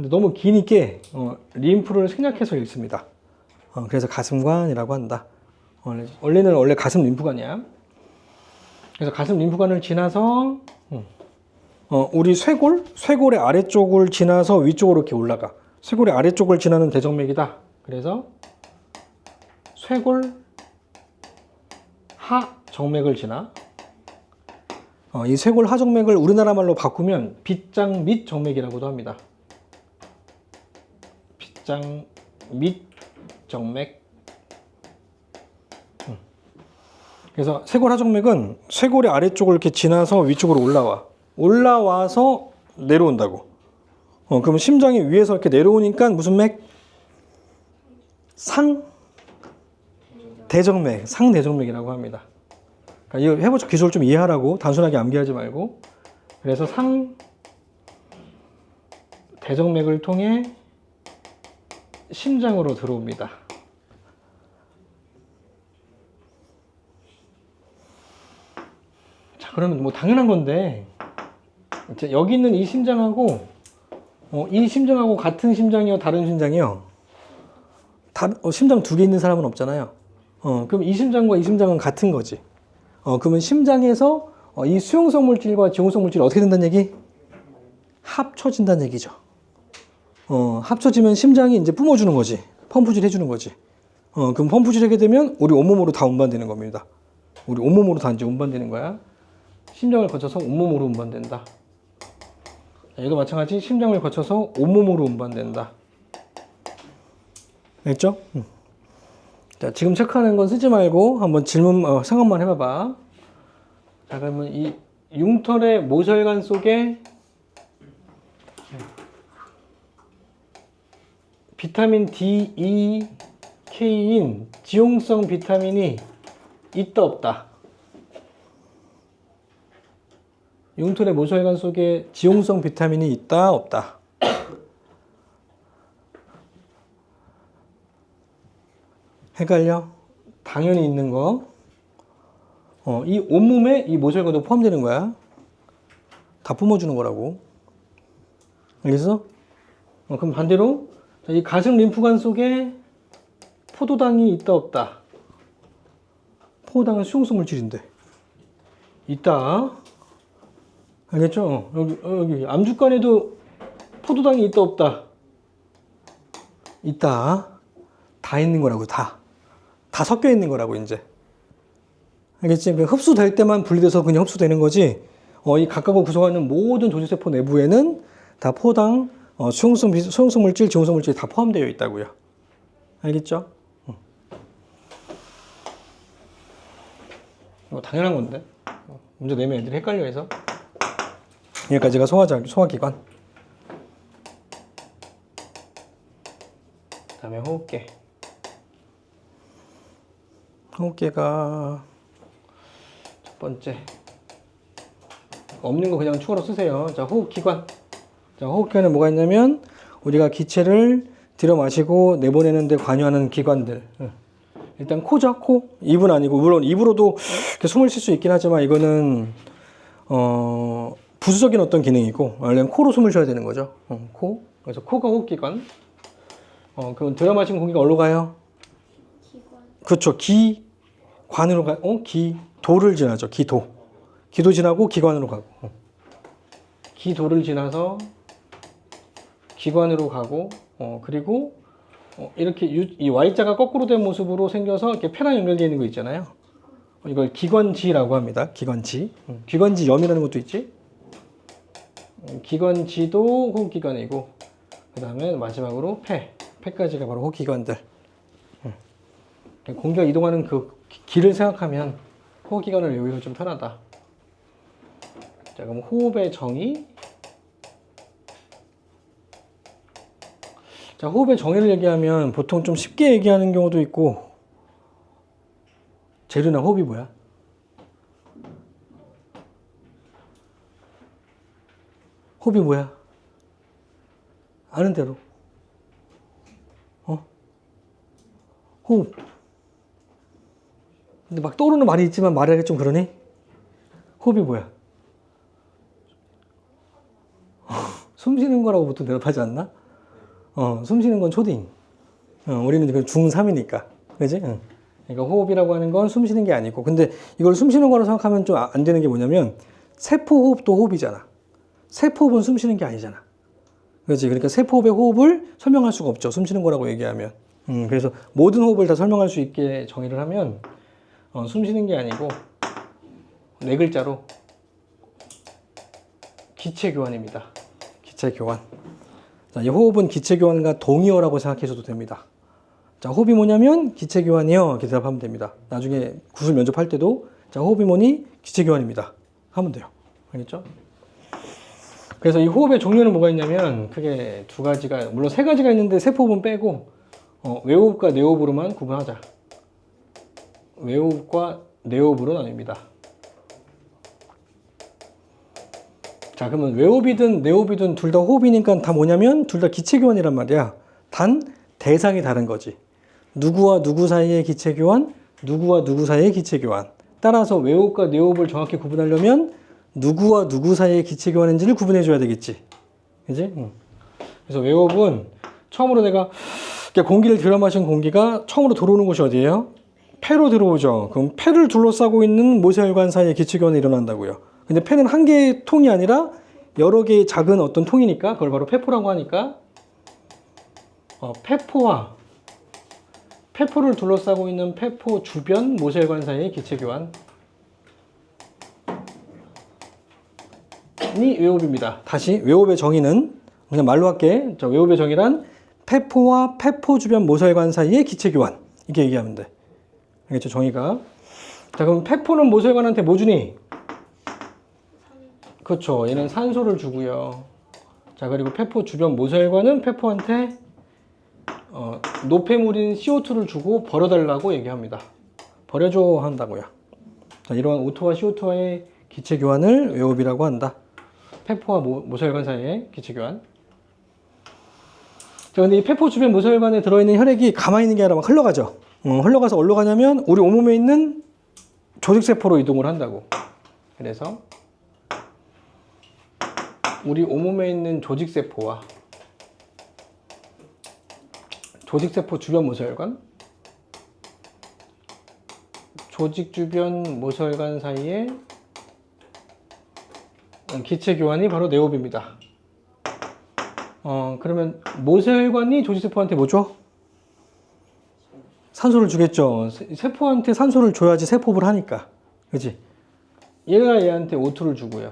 근데 너무 기니까 림프를 생략해서 읽습니다. 그래서 가슴관이라고 한다. 원래는 원래 가슴 림프관이야. 그래서 가슴 림프관을 지나서 우리 쇄골의 아래쪽을 지나서 위쪽으로 이렇게 올라가. 쇄골의 아래쪽을 지나는 대정맥이다. 그래서 쇄골 하정맥을 지나. 이 쇄골 하정맥을 우리나라 말로 바꾸면 빗장 밑 정맥이라고도 합니다. 빗장 밑 정맥. 그래서 쇄골 하정맥은 쇄골의 아래쪽을 이렇게 지나서 위쪽으로 올라와서 내려온다고. 그러면 심장이 위에서 이렇게 내려오니까 무슨 맥? 상대정맥, 상대정맥이라고 합니다. 그러니까 이 해부적 기술을 좀 이해하라고, 단순하게 암기하지 말고. 그래서 상대정맥을 통해 심장으로 들어옵니다. 자, 그러면 뭐 당연한 건데, 여기 있는 이 심장하고 같은 심장이요, 다른 심장이요? 심장 두 개 있는 사람은 없잖아요. 그럼 이 심장과 이 심장은 같은 거지. 그러면 심장에서 이 수용성 물질과 지용성 물질이 어떻게 된다는 얘기? 합쳐진다는 얘기죠. 합쳐지면 심장이 이제 뿜어주는 거지. 펌프질 해주는 거지. 그럼 펌프질 하게 되면 우리 온몸으로 다 운반되는 겁니다. 우리 온몸으로 다 이제 운반되는 거야. 심장을 거쳐서 온몸으로 운반된다. 얘도 마찬가지. 심장을 거쳐서 온몸으로 운반된다. 알겠죠? 자, 지금 체크하는 건 쓰지 말고 한번 질문 생각만 해봐봐. 자, 그러면 이 융털의 모혈관 속에 비타민 D, E, K인 지용성 비타민이 있다 없다? 융털의 모혈관 속에 지용성 비타민이 있다 없다? 헷갈려? 당연히 있는 거. 이 온몸에 이 모혈관도 포함되는 거야. 다 뿜어주는 거라고. 알겠어? 그럼 반대로 이 가슴 림프관 속에 포도당이 있다 없다? 포도당은 수용성 물질인데 있다. 알겠죠? 여기 암주간에도 포도당이 있다 없다? 있다. 다 있는 거라고. 다 섞여 있는 거라고 이제. 알겠지? 흡수될 때만 분리돼서 그냥 흡수되는 거지. 이 각각을 구성하는 모든 조직세포 내부에는 다 포당, 수용성 물질, 지용성 물질이 다 포함되어 있다고요. 알겠죠? 이거 당연한 건데. 문제 내면 애들이 헷갈려 해서. 여기까지가 소화기관. 그 다음에 호흡계. 호흡계가 첫 번째. 없는 거 그냥 추가로 쓰세요. 자, 호흡기관. 자, 호흡기관에 뭐가 있냐면 우리가 기체를 들여 마시고 내보내는 데 관여하는 기관들. 일단 코죠, 코. 입은 아니고, 물론 입으로도 이렇게 숨을 쉴 수 있긴 하지만 이거는 부수적인 어떤 기능이고, 원래는 코로 숨을 쉬어야 되는 거죠. 코. 그래서 코가 호흡기관. 그럼 들여 마신 공기가 어디로 가요? 기관. 그렇죠. 기관으로 가요. 기도를 지나죠. 기도 지나고 기관으로 가고. 기도를 지나서 기관으로 가고, 그리고 이렇게 이 Y자가 거꾸로 된 모습으로 생겨서 이렇게 폐랑 연결되어 있는 거 있잖아요. 이걸 기관지라고 합니다. 기관지. 기관지염이라는 것도 있지. 기관지도 호흡기관이고, 그 다음에 마지막으로 폐까지가 바로 호흡기관들. 공기가 이동하는 그 길을 생각하면 호흡기관을 외우기가 좀 편하다. 자, 그럼 호흡의 정의. 자, 호흡의 정의를 얘기하면 보통 좀 쉽게 얘기하는 경우도 있고. 재료나 호흡이 뭐야? 호흡이 뭐야? 아는 대로. 호흡. 근데 막 떠오르는 말이 있지만 말하기 좀 그러니? 호흡이 뭐야? 숨 쉬는 거라고 보통 대답하지 않나? 숨 쉬는 건 초딩. 우리는 그 중3이니까. 그지? 그러니까 호흡이라고 하는 건 숨 쉬는 게 아니고. 근데 이걸 숨 쉬는 거로 생각하면 좀 안 되는 게 뭐냐면, 세포호흡도 호흡이잖아. 세포호흡은 숨 쉬는 게 아니잖아. 그렇지? 그러니까 세포호흡의 호흡을 설명할 수가 없죠. 숨 쉬는 거라고 얘기하면. 그래서 모든 호흡을 다 설명할 수 있게 정의를 하면, 숨 쉬는 게 아니고, 네 글자로, 기체교환입니다. 기체교환. 자, 이 호흡은 기체교환과 동의어라고 생각하셔도 됩니다. 자, 호흡이 뭐냐면 기체교환이요. 이렇게 대답하면 됩니다. 나중에 구술 면접할 때도 자, 호흡이 뭐니? 기체교환입니다. 하면 돼요. 알겠죠? 그래서 이 호흡의 종류는 뭐가 있냐면 크게 두 가지가, 물론 세 가지가 있는데 세포호흡은 빼고 외호흡과 내호흡으로만 구분하자. 외호흡과 내호흡으로 나뉩니다. 자, 그러면 외호흡이든 내호흡이든 둘 다 호흡이니까 다 뭐냐면 둘 다 기체교환이란 말이야. 단 대상이 다른 거지. 누구와 누구 사이의 기체교환, 누구와 누구 사이의 기체교환. 따라서 외호흡과 내호흡을 정확히 구분하려면 누구와 누구 사이의 기체교환인지를 구분해 줘야 되겠지. 그지? 그래서 외호흡은 처음으로 내가 공기를 들여 마신 공기가 처음으로 들어오는 곳이 어디예요? 폐로 들어오죠. 그럼 폐를 둘러싸고 있는 모세혈관 사이에 기체교환이 일어난다고요. 근데 폐는 한 개의 통이 아니라 여러 개의 작은 어떤 통이니까 그걸 바로 폐포라고 하니까 폐포를 둘러싸고 있는 폐포 주변 모세혈관 사이의 기체교환이 외호흡입니다. 다시 외호흡의 정의는 그냥 말로 할게. 자, 외호흡의 정의란 폐포와 폐포 주변 모세혈관 사이의 기체교환. 이렇게 얘기하면 돼. 알겠죠? 정의가. 자, 그럼 폐포는 모세혈관한테 뭐 주니? 그렇죠. 얘는 산소를 주고요. 자, 그리고 폐포 주변 모세혈관은 폐포한테 노폐물인 CO2를 주고 버려달라고 얘기합니다. 버려줘 한다고요. 자, 이러한 O2와 CO2와의 기체교환을 외호흡이라고 한다. 폐포와 모세혈관 사이의 기체교환. 자, 근데 이 폐포 주변 모세혈관에 들어있는 혈액이 가만히 있는 게 아니라 막 흘러가죠. 흘러가서 어디로 가냐면 우리 온몸에 있는 조직세포로 이동을 한다고. 그래서 우리 온몸에 있는 조직세포와 조직세포 주변 모세혈관, 조직 주변 모세혈관 사이에 기체교환이 바로 내호흡입니다. 그러면 모세혈관이 조직세포한테 뭐 줘? 산소를 주겠죠. 세포한테 산소를 줘야지 세포를 하니까. 그치? 얘가 얘한테 O2를 주고요.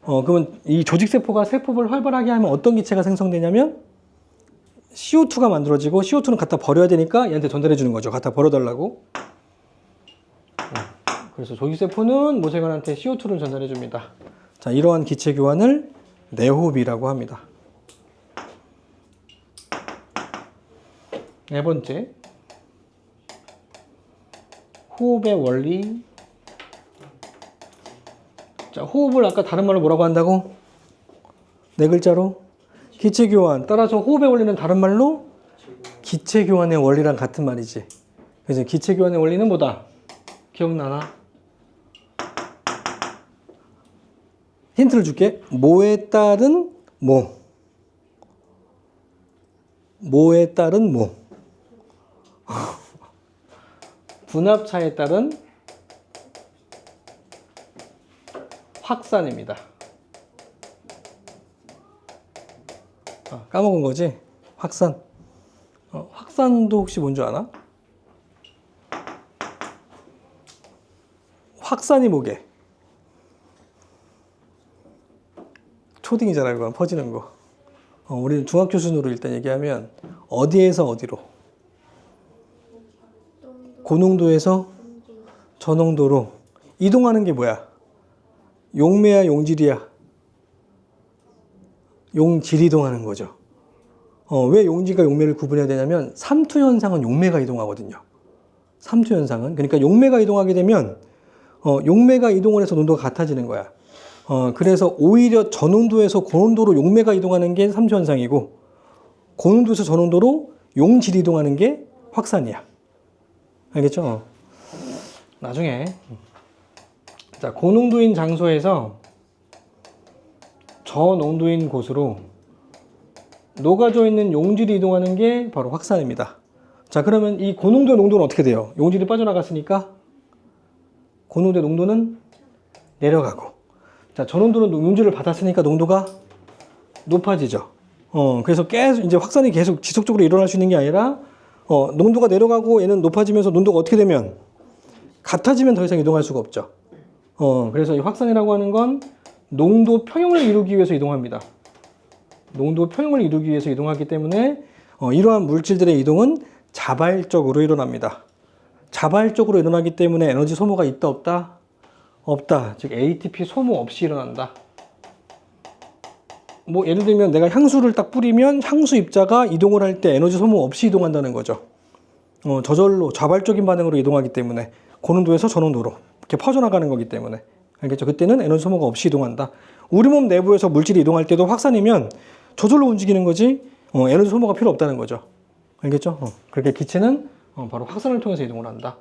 그러면 이 조직세포가 세포를 활발하게 하면 어떤 기체가 생성되냐면 CO2가 만들어지고 CO2는 갖다 버려야 되니까 얘한테 전달해 주는 거죠. 갖다 버려달라고. 그래서 조직세포는 모세혈관한테 CO2를 전달해 줍니다. 자, 이러한 기체교환을 내호흡이라고 합니다. 네 번째, 호흡의 원리. 자, 호흡을 아까 다른 말로 뭐라고 한다고? 네 글자로 기체교환. 따라서 호흡의 원리는 다른 말로 기체교환의 원리랑 같은 말이지. 그래서 기체교환의 원리는 뭐다? 기억나나? 힌트를 줄게. 뭐에 따른 뭐. 뭐에 따른 뭐. 분합차에 따른 확산입니다. 까먹은 거지? 확산. 확산도 혹시 뭔 줄 아나? 확산이 뭐게? 초딩이잖아, 이거. 퍼지는 거. 우리는 중학교 수준으로 일단 얘기하면 어디에서 어디로? 고농도에서 저농도로 이동하는 게 뭐야? 용매야, 용질이야? 용질 이동하는 거죠. 왜 용질과 용매를 구분해야 되냐면 삼투 현상은 용매가 이동하거든요. 삼투 현상은. 그러니까 용매가 이동하게 되면 용매가 이동을 해서 농도가 같아지는 거야. 그래서 오히려 저농도에서 고농도로 용매가 이동하는 게 삼투 현상이고 고농도에서 저농도로 용질 이동하는 게 확산이야. 알겠죠? 나중에 자, 고농도인 장소에서 저농도인 곳으로 녹아져 있는 용질이 이동하는 게 바로 확산입니다. 자, 그러면 이 고농도의 농도는 어떻게 돼요? 용질이 빠져나갔으니까 고농도의 농도는 내려가고, 자, 저농도는 용질을 받았으니까 농도가 높아지죠. 그래서 계속 이제 확산이 계속 지속적으로 일어날 수 있는 게 아니라 농도가 내려가고 얘는 높아지면서 농도가 어떻게 되면 같아지면 더 이상 이동할 수가 없죠. 그래서 이 확산이라고 하는 건 농도 평형을 이루기 위해서 이동합니다. 농도 평형을 이루기 위해서 이동하기 때문에 이러한 물질들의 이동은 자발적으로 일어납니다. 자발적으로 일어나기 때문에 에너지 소모가 있다 없다? 없다. 즉 ATP 소모 없이 일어난다. 뭐 예를 들면 내가 향수를 딱 뿌리면 향수 입자가 이동을 할 때 에너지 소모 없이 이동한다는 거죠. 저절로 자발적인 반응으로 이동하기 때문에 고농도에서 저농도로 이렇게 퍼져나가는 거기 때문에, 알겠죠? 그때는 에너지 소모가 없이 이동한다. 우리 몸 내부에서 물질이 이동할 때도 확산이면 저절로 움직이는 거지 에너지 소모가 필요 없다는 거죠. 알겠죠? 그렇게 기체는 바로 확산을 통해서 이동을 한다.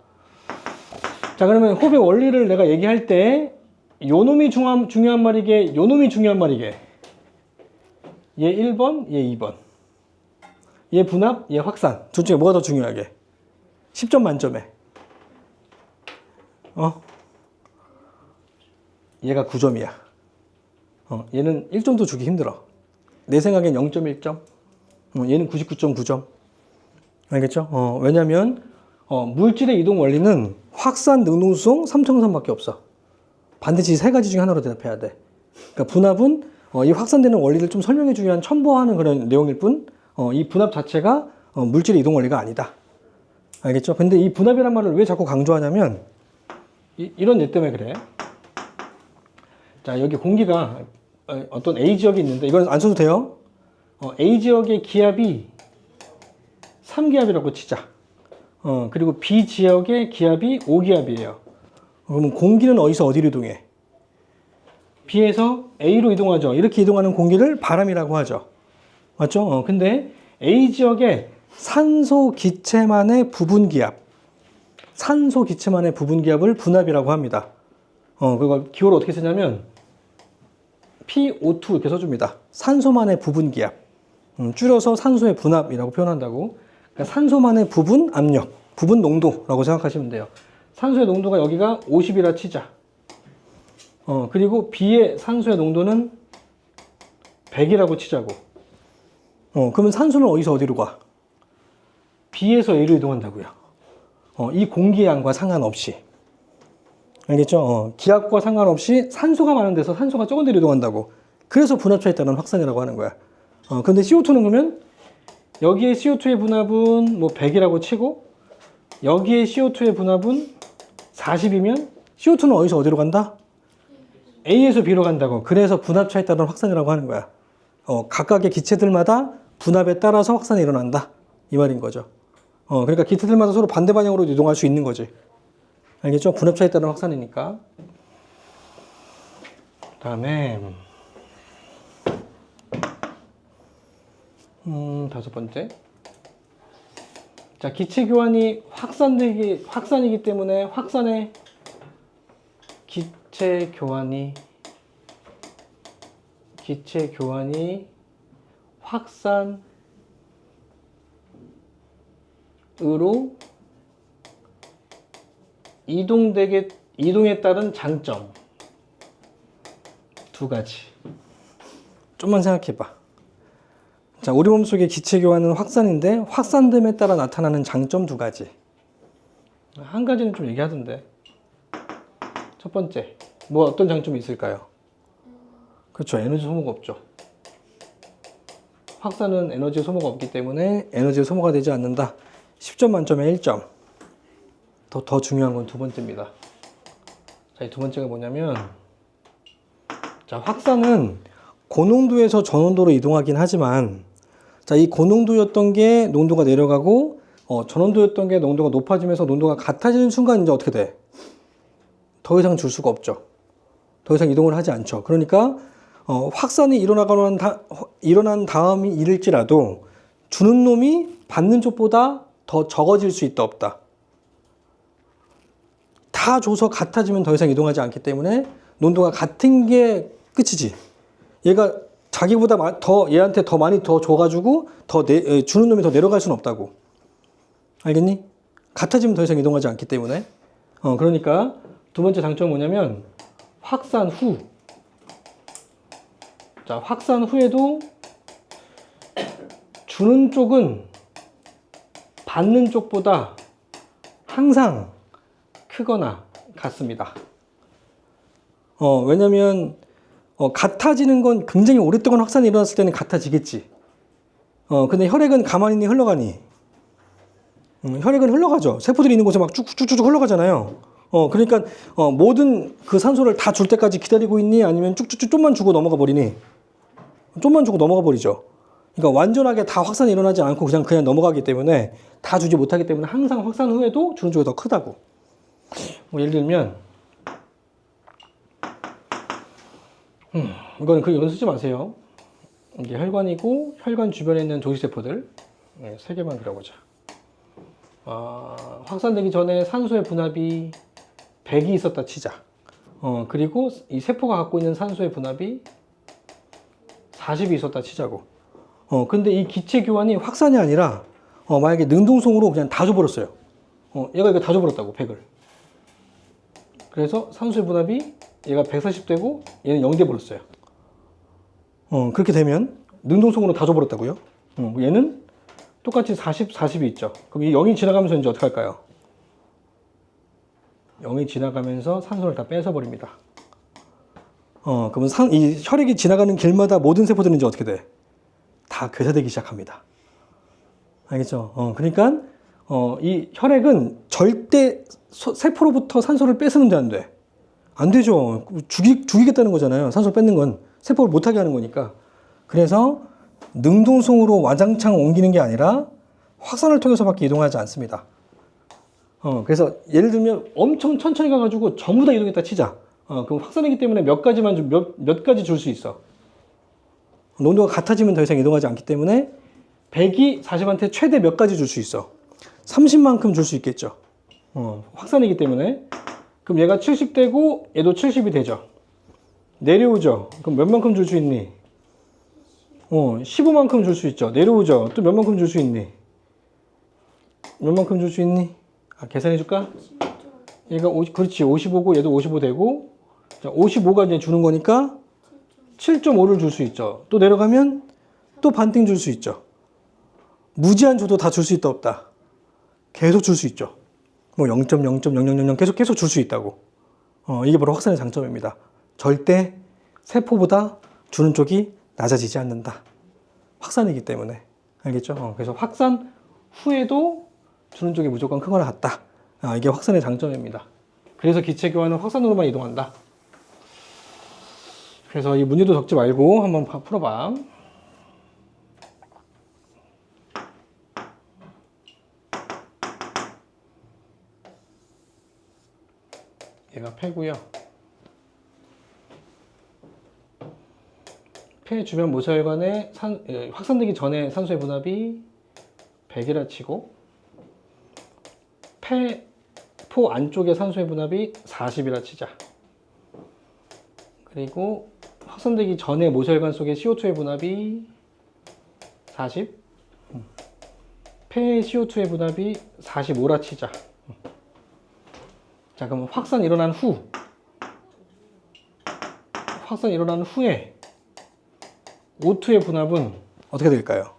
자, 그러면 호흡의 원리를 내가 얘기할 때 요놈이 중요한 말이게, 요놈이 중요한 말이게. 얘 1번, 얘 2번. 얘 분압, 얘 확산. 둘 중에 뭐가 더 중요하게? 10점 만점에. 얘가 9점이야. 얘는 1점도 주기 힘들어. 내 생각엔 0.1점. 얘는 99.9점. 알겠죠? 왜냐면 물질의 이동 원리는 확산, 능동수송, 삼청선밖에 없어. 반드시 세 가지 중에 하나로 대답해야 돼. 그러니까 분압은 이 확산되는 원리를 좀 설명해주기 위한 첨부하는 그런 내용일 뿐, 이 분압 자체가 물질의 이동 원리가 아니다. 알겠죠? 근데 이 분압이란 말을 왜 자꾸 강조하냐면 이런 예 때문에 그래. 자, 여기 공기가 어떤 A 지역이 있는데 이건 안 써도 돼요. A 지역의 기압이 3기압이라고 치자. 그리고 B 지역의 기압이 5기압이에요. 그러면 공기는 어디서 어디로 이동해? B에서 A로 이동하죠. 이렇게 이동하는 공기를 바람이라고 하죠. 맞죠? 근데 A 지역의 산소 기체만의 부분 기압, 산소 기체만의 부분 기압을 분압이라고 합니다. 그거 기호를 어떻게 쓰냐면 PO2 이렇게 써줍니다. 산소만의 부분 기압. 줄여서 산소의 분압이라고 표현한다고. 그러니까 산소만의 부분 압력, 부분 농도라고 생각하시면 돼요. 산소의 농도가 여기가 50이라 치자. 그리고 B의 산소의 농도는 100이라고 치자고. 그러면 산소는 어디서 어디로 가? B에서 A로 이동한다고요. 이 공기양과 상관없이. 알겠죠? 기압과 상관없이 산소가 많은 데서 산소가 적은 데로 이동한다고. 그래서 분압차에 따른 확산이라고 하는 거야. 근데 CO2는 그러면 여기에 CO2의 분압은 뭐 100이라고 치고 여기에 CO2의 분압은 40이면 CO2는 어디서 어디로 간다? A에서 B로 간다고. 그래서 분압차에 따른 확산이라고 하는 거야. 각각의 기체들마다 분압에 따라서 확산이 일어난다. 이 말인 거죠. 그러니까 기체들마다 서로 반대 방향으로 이동할 수 있는 거지. 알겠죠? 분압차에 따른 확산이니까. 다음에 5번째. 자, 기체 교환이 확산이기 때문에 확산의 기체 교환이 확산으로 이동에 따른 장점 두 가지. 좀만 생각해봐. 자, 우리 몸속의 기체 교환은 확산인데 확산됨에 따라 나타나는 장점 두 가지. 한 가지는 좀 얘기하던데. 첫 번째, 뭐 어떤 장점이 있을까요? 그렇죠, 에너지 소모가 없죠. 확산은 에너지 소모가 없기 때문에 에너지 소모가 되지 않는다. 10점 만점에 1점. 더 중요한 건 두 번째입니다. 자, 이 두 번째가 뭐냐면, 자, 확산은 고농도에서 저농도로 이동하긴 하지만, 자, 이 고농도였던 게 농도가 내려가고, 저농도였던 게 농도가 높아지면서 농도가 같아지는 순간 이제 어떻게 돼? 더 이상 줄 수가 없죠. 더 이상 이동을 하지 않죠. 그러니까 확산이 일어난 다음이 이를지라도 주는 놈이 받는 쪽보다 더 적어질 수 있다 없다. 다 줘서 같아지면 더 이상 이동하지 않기 때문에 농도가 같은 게 끝이지. 얘가 자기보다 더 얘한테 더 많이 더 줘가지고 주는 놈이 더 내려갈 수는 없다고. 알겠니? 같아지면 더 이상 이동하지 않기 때문에. 그러니까 두 번째 장점은 뭐냐면 확산 후. 자, 확산 후에도 주는 쪽은 받는 쪽보다 항상 크거나 같습니다. 왜냐면 같아지는 건 굉장히 오랫동안 확산이 일어났을 때는 같아지겠지. 근데 혈액은 가만히 흘러가니. 혈액은 흘러가죠. 세포들이 있는 곳에 막 쭉쭉쭉 흘러가잖아요. 그러니까 모든 그 산소를 다 줄 때까지 기다리고 있니? 아니면 쭉쭉쭉 좀만 주고 넘어가 버리니? 좀만 주고 넘어가 버리죠. 그러니까 완전하게 다 확산이 일어나지 않고 그냥 넘어가기 때문에 다 주지 못하기 때문에 항상 확산 후에도 주는 쪽이 더 크다고. 뭐 예를 들면 이건 쓰지 마세요. 이게 혈관이고 혈관 주변에 있는 조직세포들 세 개만 그려보자. 확산되기 전에 산소의 분압이 100이 있었다 치자. 그리고 이 세포가 갖고 있는 산소의 분압이 40이 있었다 치자고. 근데 이 기체 교환이 확산이 아니라 만약에 능동성으로 그냥 다 줘버렸어요. 얘가 이거 다 줘버렸다고 100을. 그래서 산소의 분압이 얘가 140 되고 얘는 0 돼버렸어요. 그렇게 되면 능동성으로 다 줘버렸다고요. 얘는 똑같이 40이 있죠. 그럼 이 0이 지나가면서 이제 어떻게 할까요? 0이 지나가면서 산소를 다 뺏어버립니다. 그러면 이 혈액이 지나가는 길마다 모든 세포들은 이제 어떻게 돼? 다 괴사되기 시작합니다. 알겠죠? 그러니까 이 혈액은 절대 세포로부터 산소를 뺏으면 안 돼. 안 되죠. 죽이겠다는 거잖아요. 산소를 뺏는 건 세포를 못하게 하는 거니까. 그래서 능동성으로 와장창 옮기는 게 아니라 확산을 통해서밖에 이동하지 않습니다. 그래서 예를 들면 엄청 천천히 가가지고 전부 다 이동했다 치자. 그럼 확산이기 때문에 몇 가지 줄 수 있어. 농도가 같아지면 더 이상 이동하지 않기 때문에 100이 40한테 최대 몇 가지 줄 수 있어. 30만큼 줄 수 있겠죠. 확산이기 때문에. 그럼 얘가 70 되고 얘도 70이 되죠. 내려오죠. 그럼 몇 만큼 줄 수 있니? 15만큼 줄 수 있죠. 내려오죠. 또 몇 만큼 줄 수 있니? 몇 만큼 줄 수 있니? 계산해 줄까? 얘가 그렇지. 55고 얘도 55 되고, 자, 55가 이제 주는 거니까 7.5를 줄 수 있죠. 또 내려가면 또 반띵 줄 수 있죠. 무제한 줘도 다 줄 수 있다 없다. 계속 줄 수 있죠. 뭐 0.0.0000 계속 줄 수 있다고. 이게 바로 확산의 장점입니다. 절대 세포보다 주는 쪽이 낮아지지 않는다. 확산이기 때문에. 알겠죠? 그래서 확산 후에도 주는 쪽이 무조건 크거나 같다. 이게 확산의 장점입니다. 그래서 기체 교환은 확산으로만 이동한다. 그래서 이 문제도 적지 말고 한번 풀어봐. 얘가 폐고요. 폐 주변 모세혈관에 확산되기 전에 산소의 분압이 100이라 치고, 폐포 안쪽에 산소의 분압이 40이라 치자. 그리고 확산되기 전에 모세혈관 속에 CO2의 분압이 40. 폐의 CO2의 분압이 45라 치자. 자, 그럼 확산 일어난 후에 O2의 분압은 어떻게 될까요?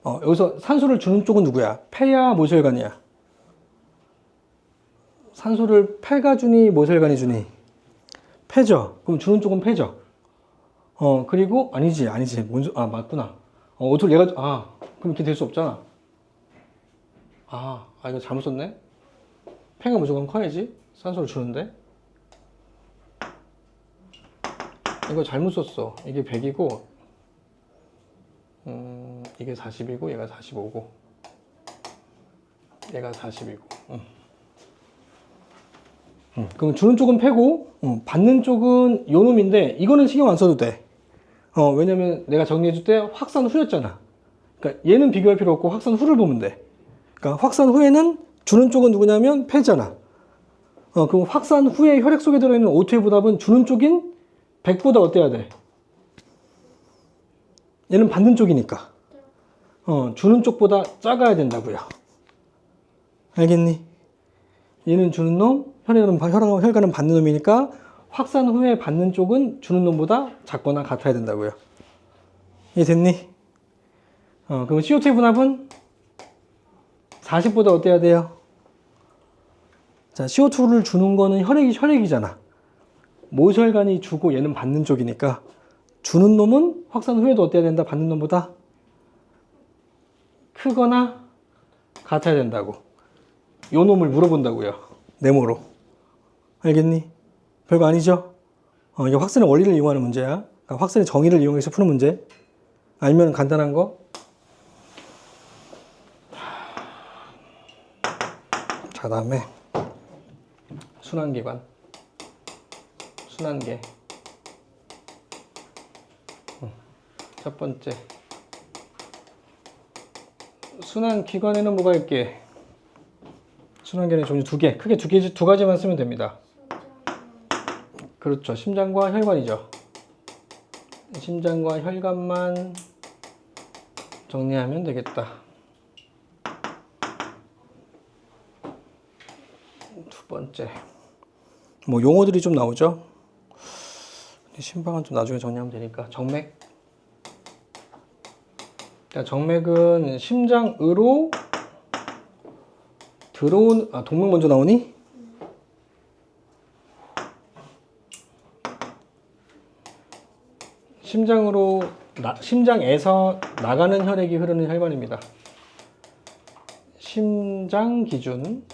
여기서 산소를 주는 쪽은 누구야? 폐야, 모세혈관이야? 산소를 폐가 주니, 모세혈관이 주니? 폐죠. 그럼 주는 쪽은 폐죠. 그리고 아니지. 맞구나. O2를 얘가 그럼 이렇게 될 수 없잖아. 이거 잘못 썼네. 폐가 무조건 커야지. 산소를 주는데. 이거 잘못 썼어. 이게 100이고, 이게 40이고, 얘가 45고, 얘가 40이고. 그럼 주는 쪽은 폐고, 받는 쪽은 요놈인데, 이거는 신경 안 써도 돼. 왜냐면 내가 정리해줄 때 확산 후였잖아. 그러니까 얘는 비교할 필요 없고 확산 후를 보면 돼. 그러니까 확산 후에는 주는 쪽은 누구냐면 폐잖아. 그럼 확산 후에 혈액 속에 들어있는 O2의 분압은 주는 쪽인 100보다 어때야 돼? 얘는 받는 쪽이니까. 주는 쪽보다 작아야 된다고요. 알겠니? 얘는 주는 놈, 혈관은 받는 놈이니까 확산 후에 받는 쪽은 주는 놈보다 작거나 같아야 된다고요. 이해됐니? 그럼 CO2의 분압은 40보다 어때야 돼요? 자, CO2를 주는 거는 혈액이잖아. 모혈관이 주고 얘는 받는 쪽이니까 주는 놈은 확산 후에도 어때야 된다? 받는 놈보다 크거나 같아야 된다고. 요 놈을 물어본다고요. 네모로. 알겠니? 별거 아니죠? 이게 확산의 원리를 이용하는 문제야. 그러니까 확산의 정의를 이용해서 푸는 문제. 알면 간단한 거. 자, 다음에 순환기관. 순환계. 첫 번째. 순환기관에는 뭐가 있게? 순환계는 종류 두 개. 크게 두 가지만 쓰면 됩니다. 그렇죠. 심장과 혈관이죠. 심장과 혈관만 정리하면 되겠다. 두 번째. 뭐 용어들이 좀 나오죠. 심방은 좀 나중에 정리하면 되니까. 정맥. 정맥은 심장으로 들어온, 동맥 먼저 나오니? 심장에서 나가는 혈액이 흐르는 혈관입니다. 심장 기준,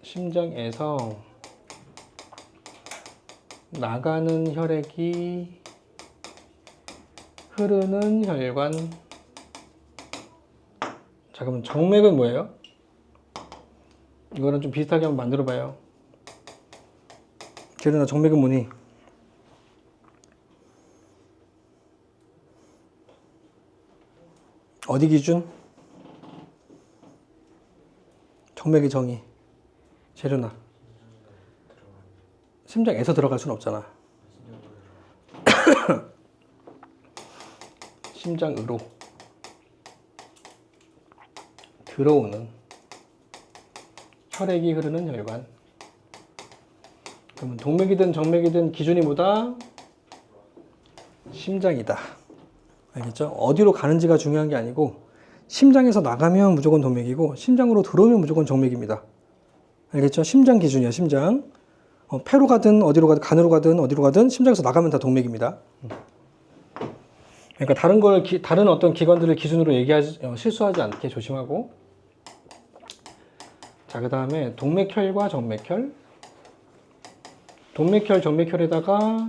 심장에서 나가는 혈액이 흐르는 혈관. 자, 그럼 정맥은 뭐예요? 이거는 좀 비슷하게 한번 만들어 봐요. 재련아, 정맥은 뭐니? 어디 기준? 정맥의 정의. 재련아, 심장에서 들어갈 수는 없잖아. 심장으로 들어오는 혈액이 흐르는 혈관. 그러면 동맥이든 정맥이든 기준이 뭐다? 심장이다. 알겠죠? 어디로 가는지가 중요한 게 아니고 심장에서 나가면 무조건 동맥이고 심장으로 들어오면 무조건 정맥입니다. 알겠죠? 심장 기준이야, 심장. 폐로 가든 어디로 가든 간으로 가든 어디로 가든 심장에서 나가면 다 동맥입니다. 그러니까 다른 어떤 기관들을 기준으로 실수하지 않게 조심하고. 자, 그 다음에 동맥혈과 정맥혈. 동맥혈, 정맥혈에다가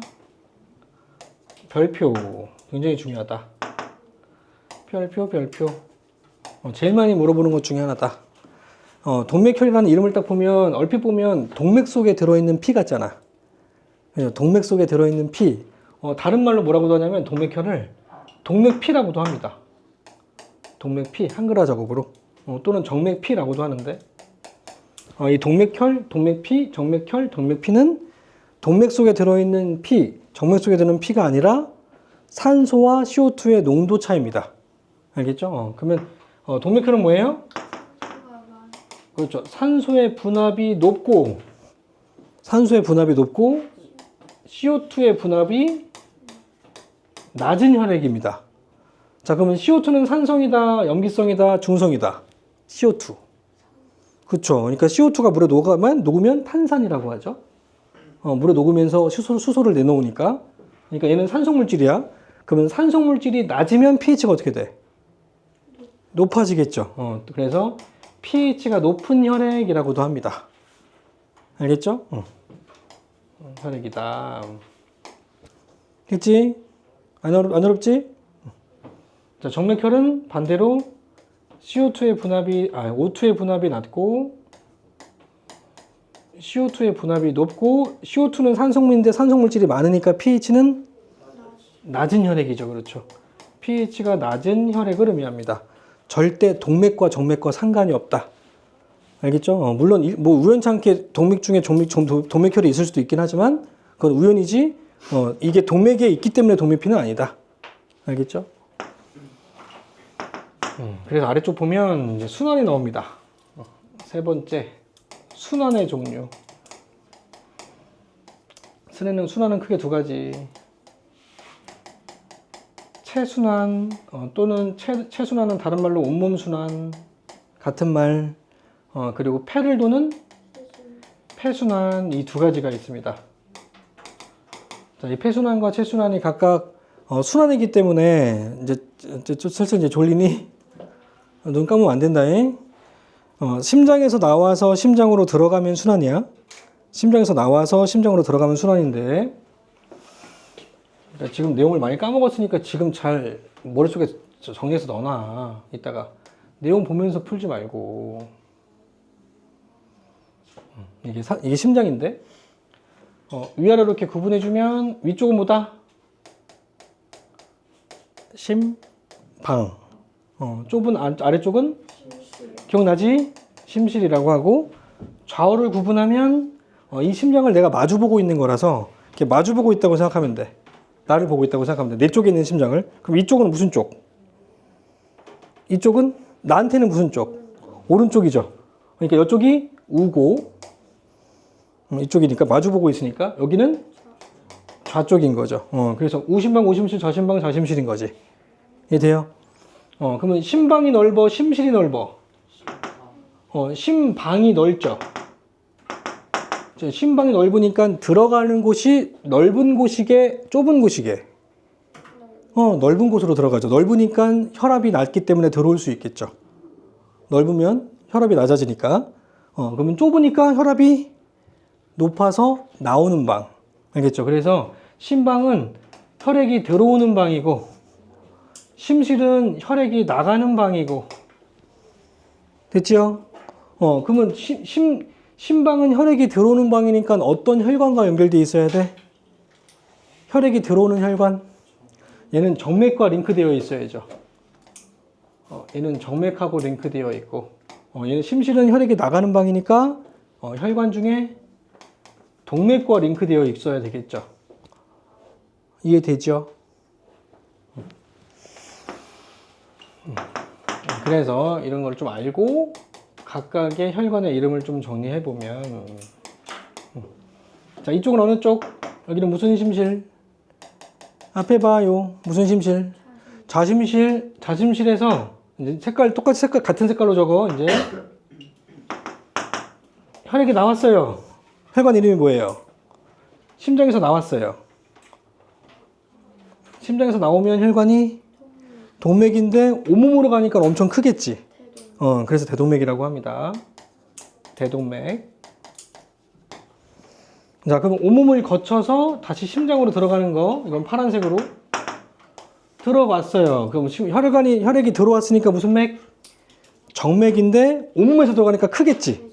별표. 굉장히 중요하다. 별표. 제일 많이 물어보는 것 중에 하나다. 동맥혈이라는 이름을 딱 보면, 얼핏 보면 동맥 속에 들어있는 피 같잖아. 동맥 속에 들어있는 피. 다른 말로 뭐라고도 하냐면 동맥혈을 동맥피라고도 합니다. 동맥피, 한글화 작업으로. 또는 정맥피라고도 하는데, 이 동맥혈, 동맥피, 정맥혈, 동맥피는 동맥 속에 들어있는 피, 정맥 속에 드는 피가 아니라 산소와 CO2의 농도 차이입니다. 알겠죠? 그러면 동맥혈은 뭐예요? 그렇죠. 산소의 분압이 높고 CO2의 분압이 낮은 혈액입니다. 자, 그러면 CO2는 산성이다, 염기성이다, 중성이다? CO2. 그렇죠. 그러니까 CO2가 물에 녹으면 탄산이라고 하죠. 물에 녹으면서 수소를 내놓으니까. 그러니까 얘는 산성물질이야. 그러면 산성물질이 낮으면 pH가 어떻게 돼? 높아지겠죠. 그래서 pH가 높은 혈액이라고도 합니다. 알겠죠? 혈액이다. 됐지? 안 어렵지? 자, 정맥혈은 반대로 O2의 분압이 낮고 CO2의 분압이 높고, CO2는 산성물인데 산성물질이 많으니까 pH는 낮은 혈액이죠. 그렇죠. pH가 낮은 혈액을 의미합니다. 절대 동맥과 정맥과 상관이 없다. 알겠죠? 물론 뭐 우연찮게 동맥 중에 동맥혈이 있을 수도 있긴 하지만 그건 우연이지 이게 동맥에 있기 때문에 동맥피는 아니다. 알겠죠? 그래서 아래쪽 보면 이제 순환이 나옵니다. 세 번째, 순환의 종류. 순환은 크게 두 가지. 체순환 또는 체순환은 다른 말로 온몸 순환, 같은 말. 그리고 폐를 도는 폐순환, 이 두 가지가 있습니다. 자, 이 폐순환과 체순환이 각각 순환이기 때문에 이제 슬슬 이제 졸리니 눈 감으면 안 된다. 심장에서 나와서 심장으로 들어가면 순환이야. 심장에서 나와서 심장으로 들어가면 순환인데, 그러니까 지금 내용을 많이 까먹었으니까 지금 잘 머릿속에 정리해서 넣어놔. 이따가 내용 보면서 풀지 말고. 이게 심장인데, 위아래로 이렇게 구분해주면 위쪽은 뭐다? 심방. 좁은 아래쪽은 기억나지? 심실이라고 하고, 좌우를 구분하면 이 심장을 내가 마주보고 있는 거라서 이렇게 마주보고 있다고 생각하면 돼. 나를 보고 있다고 생각하면 돼. 내 쪽에 있는 심장을. 그럼 이쪽은 무슨 쪽? 이쪽은 나한테는 무슨 쪽? 오른쪽이죠. 그러니까 이쪽이 우고, 이쪽이니까 마주보고 있으니까 여기는 좌쪽인 거죠. 그래서 우심방, 우심실, 좌심방, 좌심실인 거지. 이해돼요? 그러면 심방이 넓어, 심실이 넓어? 심방이 넓죠. 심방이 넓으니까 들어가는 곳이 넓은 곳이게, 좁은 곳이게? 넓은 곳으로 들어가죠. 넓으니까 혈압이 낮기 때문에 들어올 수 있겠죠. 넓으면 혈압이 낮아지니까. 그러면 좁으니까 혈압이 높아서 나오는 방. 알겠죠? 그래서 심방은 혈액이 들어오는 방이고, 심실은 혈액이 나가는 방이고. 됐죠? 그러면 심방은 혈액이 들어오는 방이니까 어떤 혈관과 연결되어 있어야 돼? 혈액이 들어오는 혈관. 얘는 정맥과 링크되어 있어야죠. 얘는 정맥하고 링크되어 있고, 얘는 심실은 혈액이 나가는 방이니까 혈관 중에 동맥과 링크되어 있어야 되겠죠. 이해되죠? 그래서 이런 걸 좀 알고 각각의 혈관의 이름을 좀 정리해 보면, 자, 이쪽은 어느 쪽? 여기는 무슨 심실? 앞에 봐요. 무슨 심실? 좌심실. 좌심실에서 이제 똑같이 같은 색깔로 적어. 이제 혈액이 나왔어요. 혈관 이름이 뭐예요? 심장에서 나왔어요. 심장에서 나오면 혈관이 동맥인데 온몸으로 가니까 엄청 크겠지. 그래서 대동맥이라고 합니다. 대동맥. 자, 그럼 온몸을 거쳐서 다시 심장으로 들어가는 거, 이건 파란색으로 들어왔어요. 그럼 혈액이 들어왔으니까 무슨 맥? 정맥인데 온몸에서 들어가니까 크겠지.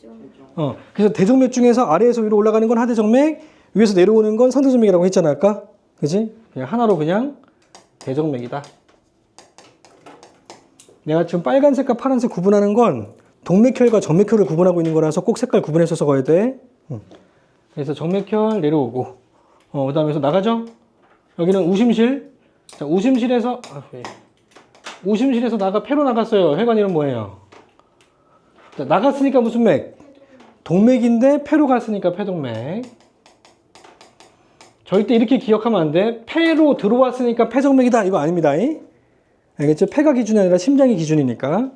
그래서 대동맥 중에서 아래에서 위로 올라가는 건 하대정맥, 위에서 내려오는 건 상대정맥이라고 했잖아, 아까. 그지? 그냥 하나로 그냥 대정맥이다. 내가 지금 빨간색과 파란색 구분하는 건 동맥혈과 정맥혈을 구분하고 있는 거라서 꼭 색깔 구분해서 적어야 돼. 그래서 정맥혈 내려오고, 그 다음에 나가죠? 여기는 우심실. 자, 우심실에서 폐로 나갔어요. 혈관 이름 뭐예요? 자, 나갔으니까 무슨 맥? 동맥인데 폐로 갔으니까 폐동맥. 절대 이렇게 기억하면 안 돼. 폐로 들어왔으니까 폐정맥이다. 이거 아닙니다. 알겠죠? 폐가 기준이 아니라 심장이 기준이니까.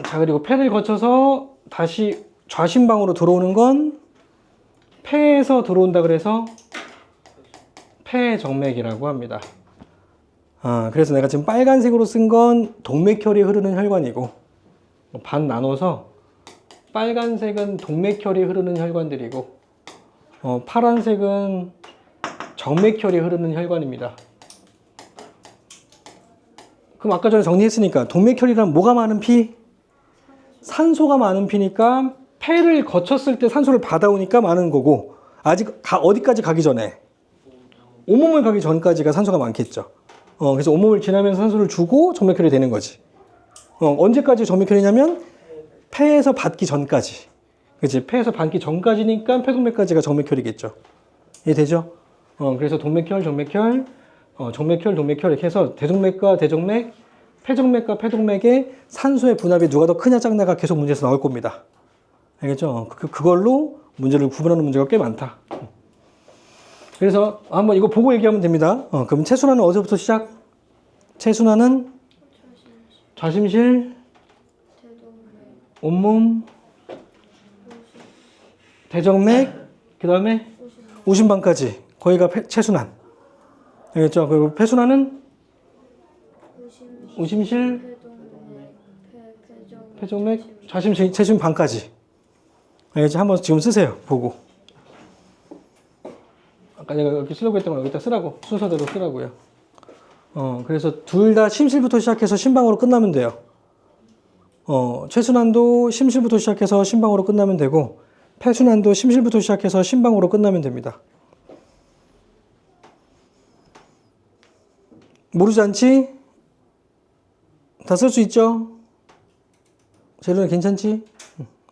자, 그리고 폐를 거쳐서 다시 좌심방으로 들어오는 건 폐에서 들어온다 그래서 폐정맥이라고 합니다. 그래서 내가 지금 빨간색으로 쓴 건 동맥혈이 흐르는 혈관이고, 반 나눠서 빨간색은 동맥혈이 흐르는 혈관들이고, 파란색은 정맥혈이 흐르는 혈관입니다. 그럼 아까 전에 정리했으니까 동맥혈이란 뭐가 많은 피? 산소가 많은 피니까 폐를 거쳤을 때 산소를 받아오니까 많은 거고, 아직 어디까지 가기 전에? 온몸을 가기 전까지가 산소가 많겠죠. 그래서 온몸을 지나면서 산소를 주고 정맥혈이 되는 거지. 언제까지 정맥혈이냐면 폐에서 받기 전까지. 그치? 폐에서 받기 전까지니까 폐동맥까지가 정맥혈이겠죠. 이해되죠? 그래서 동맥혈, 정맥혈, 정맥혈, 동맥혈 이렇게 해서 대동맥과 대정맥, 폐정맥과 폐동맥의 산소의 분압이 누가 더 크냐 작냐가 계속 문제에서 나올 겁니다. 알겠죠? 그걸로 문제를 구분하는 문제가 꽤 많다. 그래서 한번 이거 보고 얘기하면 됩니다. 그럼 체순환은 어디서부터 시작? 체순환은 좌심실, 온몸, 대정맥, 그 다음에 우심방까지 거기가 체순환. 알겠죠? 그리고 폐순환은 우심실, 폐정맥, 좌심실, 체순방까지. 알겠죠? 한번 지금 쓰세요. 보고. 아까 내가 여기 쓰려고 했던 건 여기다 쓰라고. 순서대로 쓰라고요. 그래서 둘 다 심실부터 시작해서 심방으로 끝나면 돼요. 최순환도 심실부터 시작해서 심방으로 끝나면 되고, 폐순환도 심실부터 시작해서 심방으로 끝나면 됩니다. 모르지 않지? 다 쓸 수 있죠? 재료는 괜찮지?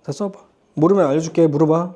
다 써봐. 모르면 알려줄게. 물어봐.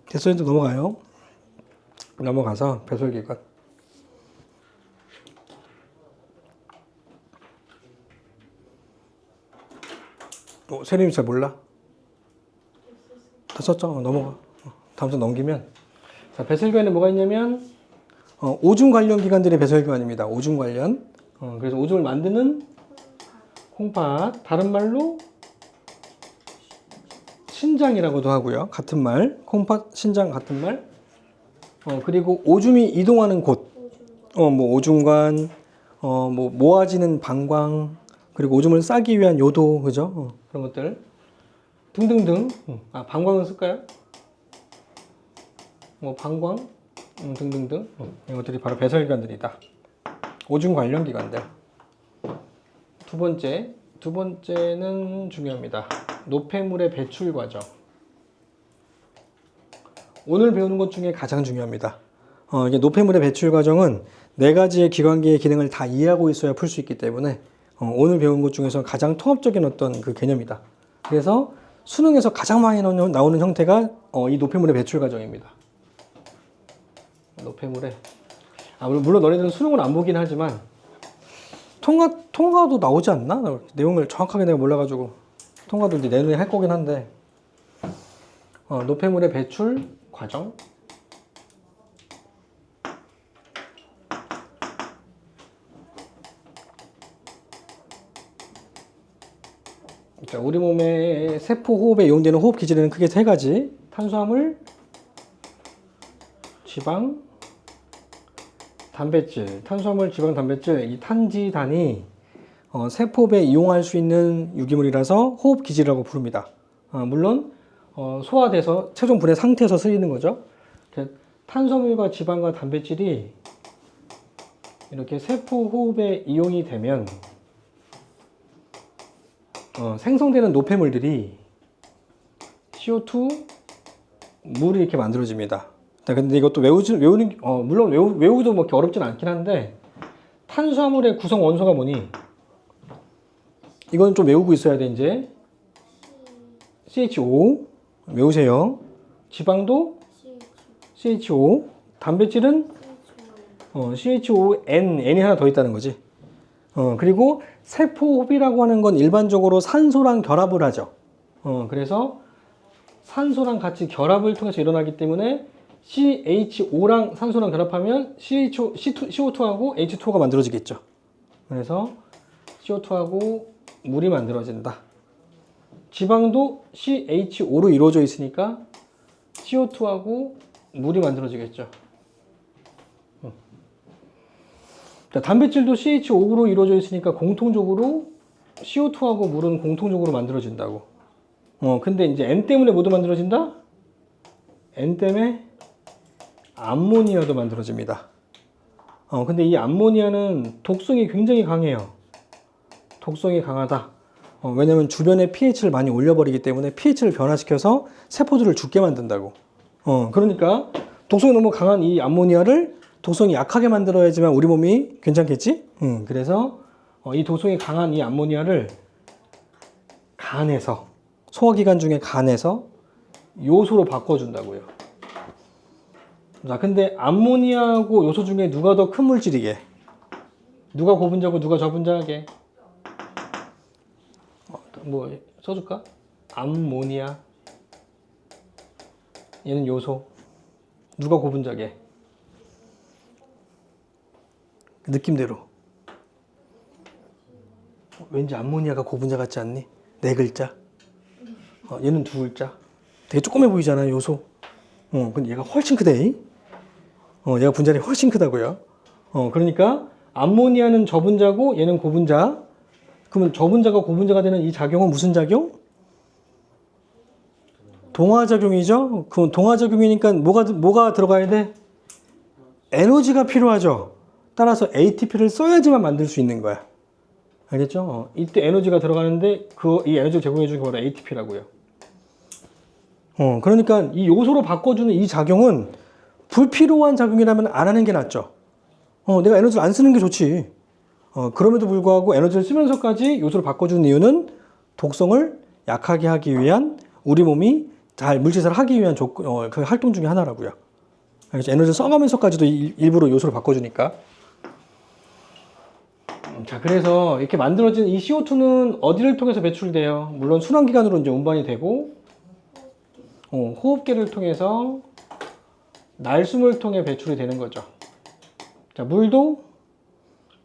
됐어. 이제 넘어가요. 넘어가서 배설기관. 세림이 잘 몰라? 다 썼죠? 넘어가. 다음 주 넘기면. 자, 배설기관에 뭐가 있냐면, 오줌 관련 기관들이 배설기관입니다. 오줌 관련. 그래서 오줌을 만드는 콩팥. 다른 말로 신장이라고도 하고요. 같은 말. 콩팥, 신장 같은 말. 그리고 오줌이 이동하는 곳. 뭐 오줌관, 뭐 모아지는 방광, 그리고 오줌을 싸기 위한 요도, 그죠? 그런 것들. 등등등. 방광은 쓸까요? 뭐 방광, 등등등. 이것들이 바로 배설기관들이다. 오줌 관련 기관들. 두 번째는 중요합니다. 노폐물의 배출 과정. 오늘 배우는 것 중에 가장 중요합니다. 이게 노폐물의 배출 과정은 네 가지의 기관계의 기능을 다 이해하고 있어야 풀 수 있기 때문에 오늘 배운 것 중에서 가장 통합적인 어떤 그 개념이다. 그래서 수능에서 가장 많이 나오는 형태가 이 노폐물의 배출 과정입니다. 노폐물의 물론 너네들은 수능을 안 보긴 하지만 통과도 나오지 않나? 내용을 정확하게 내가 몰라가지고 통과도 이제 내년에 할 거긴 한데 노폐물의 배출 과정. 자, 우리 몸의 세포 호흡에 이용되는 호흡 기질에는 크게 세 가지. 탄수화물, 지방, 단백질. 탄수화물, 지방, 단백질. 이 탄지단이 세포에 이용할 수 있는 유기물이라서 호흡 기질이라고 부릅니다. 물론 소화돼서 최종 분해 상태에서 쓰이는 거죠. 탄수화물과 지방과 단백질이 이렇게 세포 호흡에 이용이 되면 생성되는 노폐물들이 CO2, 물이 이렇게 만들어집니다. 근데 이것도 물론 외우기도 뭐 어렵진 않긴 한데 탄수화물의 구성 원소가 뭐니? 이건 좀 외우고 있어야 돼, 이제. CHO. 외우세요. 지방도 CHO. 단백질은 CHON. N이 하나 더 있다는 거지. 그리고 세포호흡이라고 하는 건 일반적으로 산소랑 결합을 하죠. 그래서 산소랑 같이 결합을 통해서 일어나기 때문에 CHO랑 산소랑 결합하면 CO2하고 H2가 만들어지겠죠. 그래서 CO2하고 물이 만들어진다. 지방도 CH5로 이루어져 있으니까 CO2하고 물이 만들어지겠죠. 자, 단백질도 CH5로 이루어져 있으니까 공통적으로 CO2하고 물은 공통적으로 만들어진다고. 근데 이제 N 때문에 뭐도 만들어진다? N 때문에 암모니아도 만들어집니다. 근데 이 암모니아는 독성이 굉장히 강해요. 독성이 강하다. 왜냐면 주변의 pH를 많이 올려버리기 때문에 pH를 변화시켜서 세포들을 죽게 만든다고. 그러니까 독성이 너무 강한 이 암모니아를 독성이 약하게 만들어야지만 우리 몸이 괜찮겠지? 그래서 이 독성이 강한 이 암모니아를 간에서, 소화기관 중에 간에서 요소로 바꿔준다고요. 자, 근데 암모니아하고 요소 중에 누가 더 큰 물질이게? 누가 고분자고 누가 저분자하게? 뭐 써줄까? 암모니아. 얘는 요소. 누가 고분자게? 느낌대로. 왠지 암모니아가 고분자 같지 않니? 4글자. 얘는 2글자. 되게 조그매 보이잖아, 요소. 근데 얘가 훨씬 크대. 얘가 분자량이 훨씬 크다고요. 그러니까 암모니아는 저분자고 얘는 고분자. 그러면 저분자가 고분자가 되는 이 작용은 무슨 작용? 동화작용이죠. 그럼 동화작용이니까 뭐가 들어가야 돼? 에너지가 필요하죠. 따라서 ATP를 써야지만 만들 수 있는 거야. 알겠죠? 이때 에너지가 들어가는데 이 에너지를 제공해 주는 게 바로 ATP라고요. 그러니까 이 요소로 바꿔주는 이 작용은 불필요한 작용이라면 안 하는 게 낫죠. 내가 에너지를 안 쓰는 게 좋지. 그럼에도 불구하고 에너지를 쓰면서까지 요소를 바꿔주는 이유는 독성을 약하게 하기 위한 우리 몸이 잘 물질을 하기 위한 그 활동 중에 하나라고요. 알겠죠? 에너지를 써가면서까지도 일부러 요소를 바꿔주니까. 자, 그래서 이렇게 만들어진 이 CO2는 어디를 통해서 배출돼요? 물론 순환기관으로 이제 운반이 되고, 호흡기를 통해서 날숨을 통해 배출이 되는 거죠. 자, 물도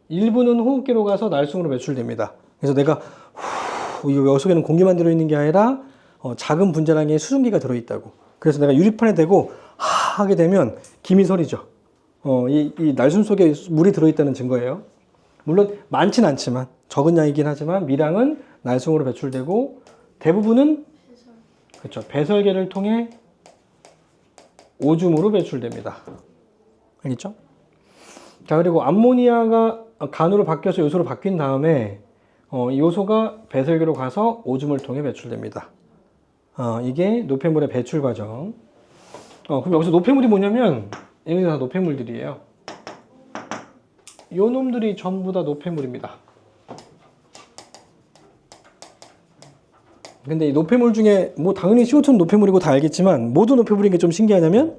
일부는 호흡기로 가서 날숨으로 배출됩니다. 그래서 내가 이 속에는 공기만 들어있는 게 아니라 작은 분자량의 수증기가 들어있다고. 그래서 내가 유리판에 대고 하게 되면 김이 서리죠. 이 날숨 속에 물이 들어있다는 증거예요. 물론 많진 않지만 적은 양이긴 하지만 미량은 날숨으로 배출되고 대부분은 그렇죠. 배설계를 통해 오줌으로 배출됩니다. 알겠죠? 자, 그리고 암모니아가 간으로 바뀌어서 요소로 바뀐 다음에 이 요소가 배설계로 가서 오줌을 통해 배출됩니다. 이게 노폐물의 배출 과정. 그럼 여기서 노폐물이 뭐냐면 얘네들 다 노폐물들이에요. 요 놈들이 전부 다 노폐물입니다. 근데 이 노폐물 중에 뭐 당연히 CO2는 노폐물이고 다 알겠지만 모두 노폐물인 게 좀 신기하냐면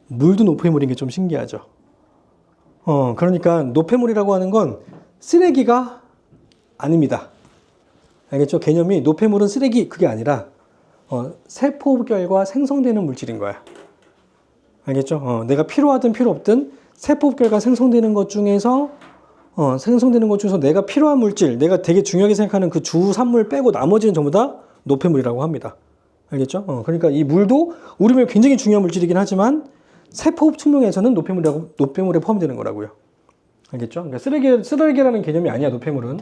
물도 노폐물인 게 좀 신기하죠. 그러니까 노폐물이라고 하는 건 쓰레기가 아닙니다. 알겠죠? 개념이 노폐물은 쓰레기 그게 아니라 세포결과 생성되는 물질인 거야. 알겠죠? 내가 필요하든 필요 없든 세포결과 생성되는 것 중에서 내가 필요한 물질, 내가 되게 중요하게 생각하는 그 주산물 빼고 나머지는 전부 다 노폐물이라고 합니다. 알겠죠? 그러니까 이 물도 우리 몸에 굉장히 중요한 물질이긴 하지만 세포 측면에서는 노폐물에 포함되는 거라고요. 알겠죠? 그러니까 쓰레기라는 개념이 아니야, 노폐물은.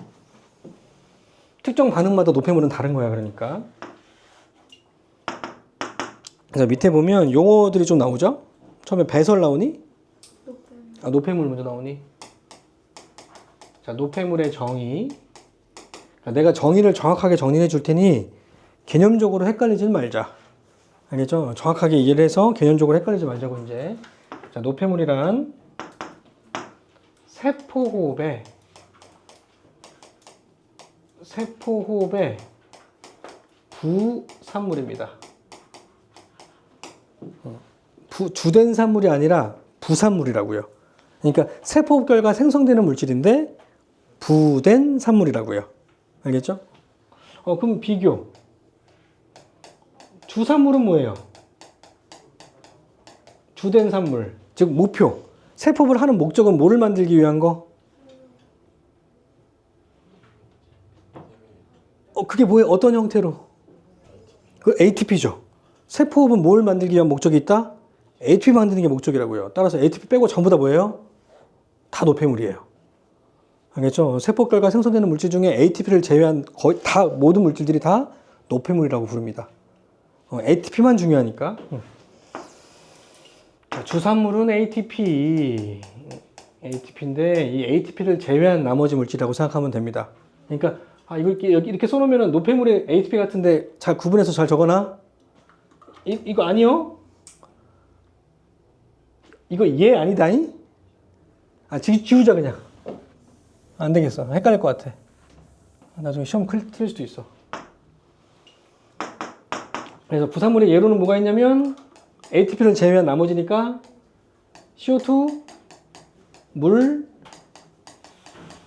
특정 반응마다 노폐물은 다른 거야, 그러니까. 그래서 밑에 보면 용어들이 좀 나오죠? 처음에 배설 나오니? 노폐물 먼저 나오니? 자, 노폐물의 정의. 내가 정의를 정확하게 정리해 줄 테니 개념적으로 헷갈리지 말자. 알겠죠? 정확하게 이해를 해서 개념적으로 헷갈리지 말자고 이제. 자, 노폐물이란 세포호흡의 부산물입니다. 주된 산물이 아니라 부산물이라고요. 그러니까 세포결과 생성되는 물질인데 부된 산물이라고요. 알겠죠? 그럼 비교. 주산물은 뭐예요? 주된 산물. 즉 목표. 세포를 하는 목적은 뭐를 만들기 위한 거? 그게 뭐예요? 어떤 형태로? 그 ATP죠. 세포호흡은 뭘 만들기 위한 목적이 있다? ATP 만드는 게 목적이라고요. 따라서 ATP 빼고 전부 다 뭐예요? 다 노폐물이에요. 알겠죠? 세포결과 생성되는 물질 중에 ATP를 제외한 거의 다 모든 물질들이 다 노폐물이라고 부릅니다. ATP만 중요하니까. 자, 주산물은 ATP인데 이 ATP를 제외한 나머지 물질이라고 생각하면 됩니다. 그러니까 이걸 이렇게 써놓으면 노폐물의 ATP 같은데 잘 구분해서 잘 적어놔? 이거 아니요? 이거 얘 아니다잉? 지우자 그냥. 안 되겠어. 헷갈릴 것 같아. 나중에 시험 틀릴 수도 있어. 그래서 부산물의 예로는 뭐가 있냐면 ATP를 제외한 나머지니까 CO2, 물,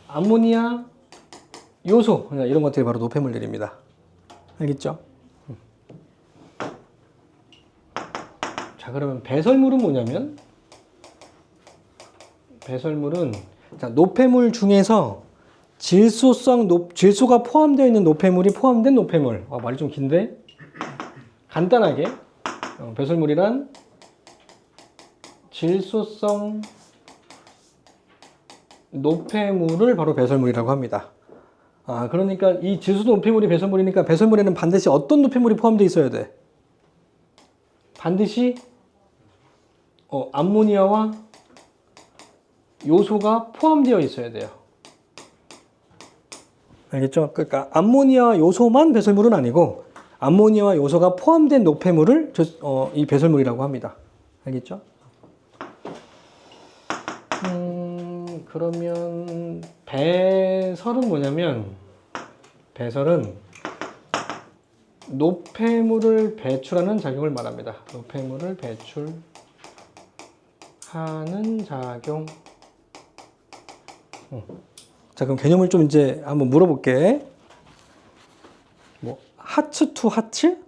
암모니아, 요소 이런 것들이 바로 노폐물들입니다. 알겠죠? 자, 그러면 배설물은 뭐냐면 배설물은 자, 노폐물 중에서 질소가 포함되어 있는 노폐물이 포함된 노폐물. 말이 좀 긴데 간단하게 배설물이란 질소성 노폐물을 바로 배설물이라고 합니다. 그러니까 이 질소 노폐물이 배설물이니까 배설물에는 반드시 어떤 노폐물이 포함되어 있어야 돼? 반드시 암모니아와 요소가 포함되어 있어야 돼요. 알겠죠? 그러니까 암모니아 요소만 배설물은 아니고 암모니아와 요소가 포함된 노폐물을 이 배설물이라고 합니다. 알겠죠? 그러면 배설은 뭐냐면 배설은 노폐물을 배출하는 작용을 말합니다. 노폐물을 배출하는 작용. 자, 그럼 개념을 좀 이제 한번 물어볼게. 뭐 하츠 투 하츠?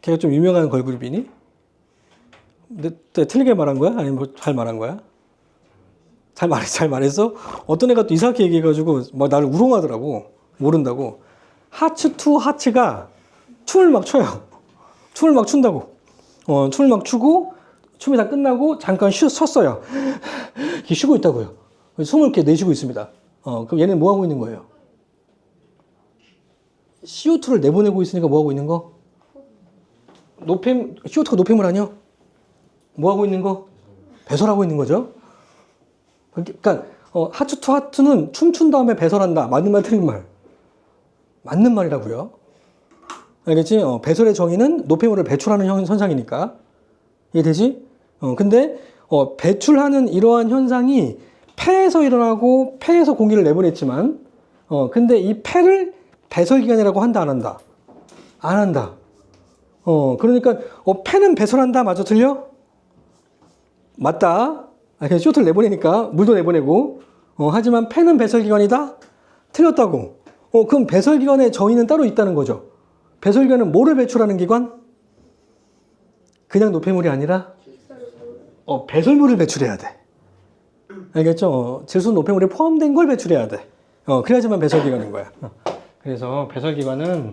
걔가 좀 유명한 걸그룹이니? 근데 틀리게 말한 거야? 아니면 뭐 잘 말한 거야? 잘 말했어? 어떤 애가 또 이상하게 얘기해가지고 막 나를 우롱하더라고. 모른다고. 하츠 투 하츠가 춤을 막 춰요. 춤을 막 춘다고. 춤을 막 추고 춤이 다 끝나고 잠깐 쉬었어요. 이렇게 쉬고 있다고요. 숨을 이렇게 내쉬고 있습니다. 그럼 얘는 뭐 하고 있는 거예요? CO2를 내보내고 있으니까 뭐 하고 있는 거? CO2가 노폐물 아니야? 뭐 하고 있는 거? 배설하고 있는 거죠. 그러니까 하츠 투 하츠는 춤춘 다음에 배설한다. 맞는 말 틀린 말? 맞는 말이라고요. 알겠지? 배설의 정의는 노폐물을 배출하는 현상이니까. 이해되지? 근데 배출하는 이러한 현상이 폐에서 일어나고 폐에서 공기를 내보냈지만 근데 이 폐를 배설기관이라고 한다 안 한다? 안 한다. 그러니까 폐는 배설한다. 맞아 틀려? 맞다. 그냥 CO2를 내보내니까 물도 내보내고 하지만 폐는 배설기관이다? 틀렸다고. 그럼 배설기관의 정의는 따로 있다는 거죠. 배설기관은 뭐를 배출하는 기관? 그냥 노폐물이 아니라 배설물을 배출해야 돼. 알겠죠? 질소 노폐물이 포함된 걸 배출해야 돼. 그래야지만 배설기관인 거야. 그래서 배설기관은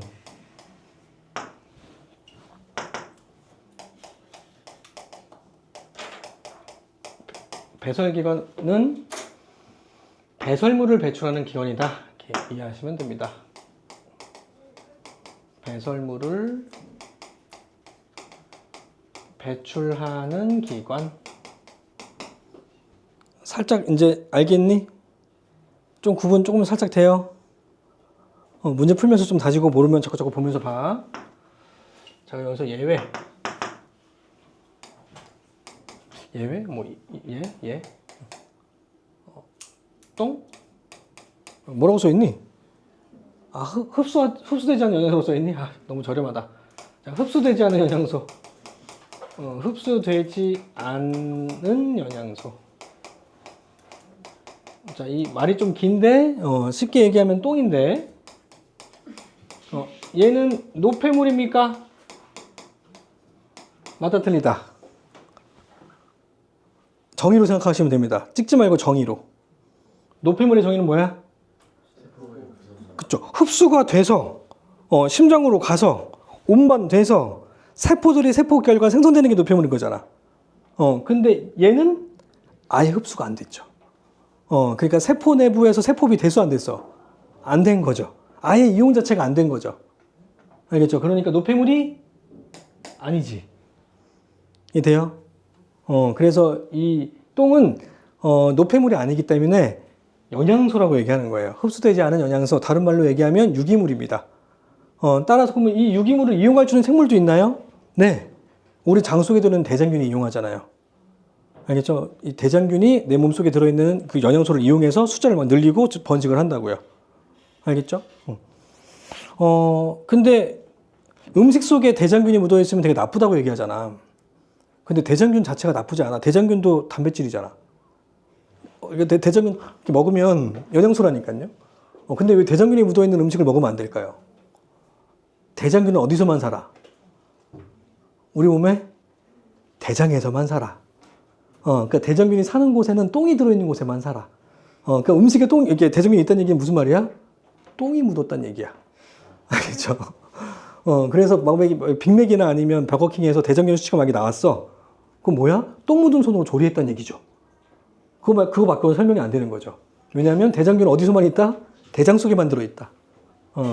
배설물을 배출하는 기관이다. 이렇게 이해하시면 됩니다. 배설물을 배출하는 기관. 살짝 이제 알겠니? 좀 구분 조금 살짝 돼요. 문제 풀면서 좀 다지고 모르면 자꾸 보면서 봐. 자, 여기서 예외. 뭐 예? 똥? 뭐라고 써 있니? 흡수되지 않는 영양소 써 있니? 너무 저렴하다. 자, 흡수되지 않는 영양소. 흡수되지 않는 영양소. 자, 이 말이 좀 긴데 쉽게 얘기하면 똥인데 얘는 노폐물입니까? 맞다 틀리다. 정의로 생각하시면 됩니다. 찍지 말고 정의로. 노폐물의 정의는 뭐야? 그쵸? 흡수가 돼서 심장으로 가서 운반돼서 세포들이 세포 결과 생성되는 게 노폐물인 거잖아. 근데 얘는 아예 흡수가 안 됐죠. 그러니까 세포 내부에서 세포비 대수 안 됐어. 안 된 거죠. 아예 이용 자체가 안 된 거죠. 알겠죠? 그러니까 노폐물이 아니지. 이해돼요? 그래서 이 똥은 노폐물이 아니기 때문에 영양소라고 얘기하는 거예요. 흡수되지 않은 영양소, 다른 말로 얘기하면 유기물입니다. 따라서 그러면 이 유기물을 이용할 수 있는 생물도 있나요? 네. 우리 장 속에 드는 대장균이 이용하잖아요. 알겠죠? 이 대장균이 내 몸속에 들어있는 그 영양소를 이용해서 숫자를 막 늘리고 번식을 한다고요. 알겠죠? 근데 음식 속에 대장균이 묻어있으면 되게 나쁘다고 얘기하잖아. 근데 대장균 자체가 나쁘지 않아. 대장균도 단백질이잖아. 대장균 이렇게 먹으면 영양소라니까요. 근데 왜 대장균이 묻어있는 음식을 먹으면 안 될까요? 대장균은 어디서만 살아? 우리 몸에 대장에서만 살아. 그러니까 대장균이 사는 곳에는 똥이 들어있는 곳에만 살아. 그러니까 음식에 이렇게 대장균이 있다는 얘기는 무슨 말이야? 똥이 묻었다는 얘기야. 알겠죠? 그래서 막 빅맥이나 아니면 버거킹에서 대장균 수치가 막 나왔어. 그건 뭐야? 똥 묻은 손으로 조리했다는 얘기죠. 그거 밖으로 설명이 안 되는 거죠. 왜냐하면 대장균은 어디서만 있다? 대장 속에만 들어있다.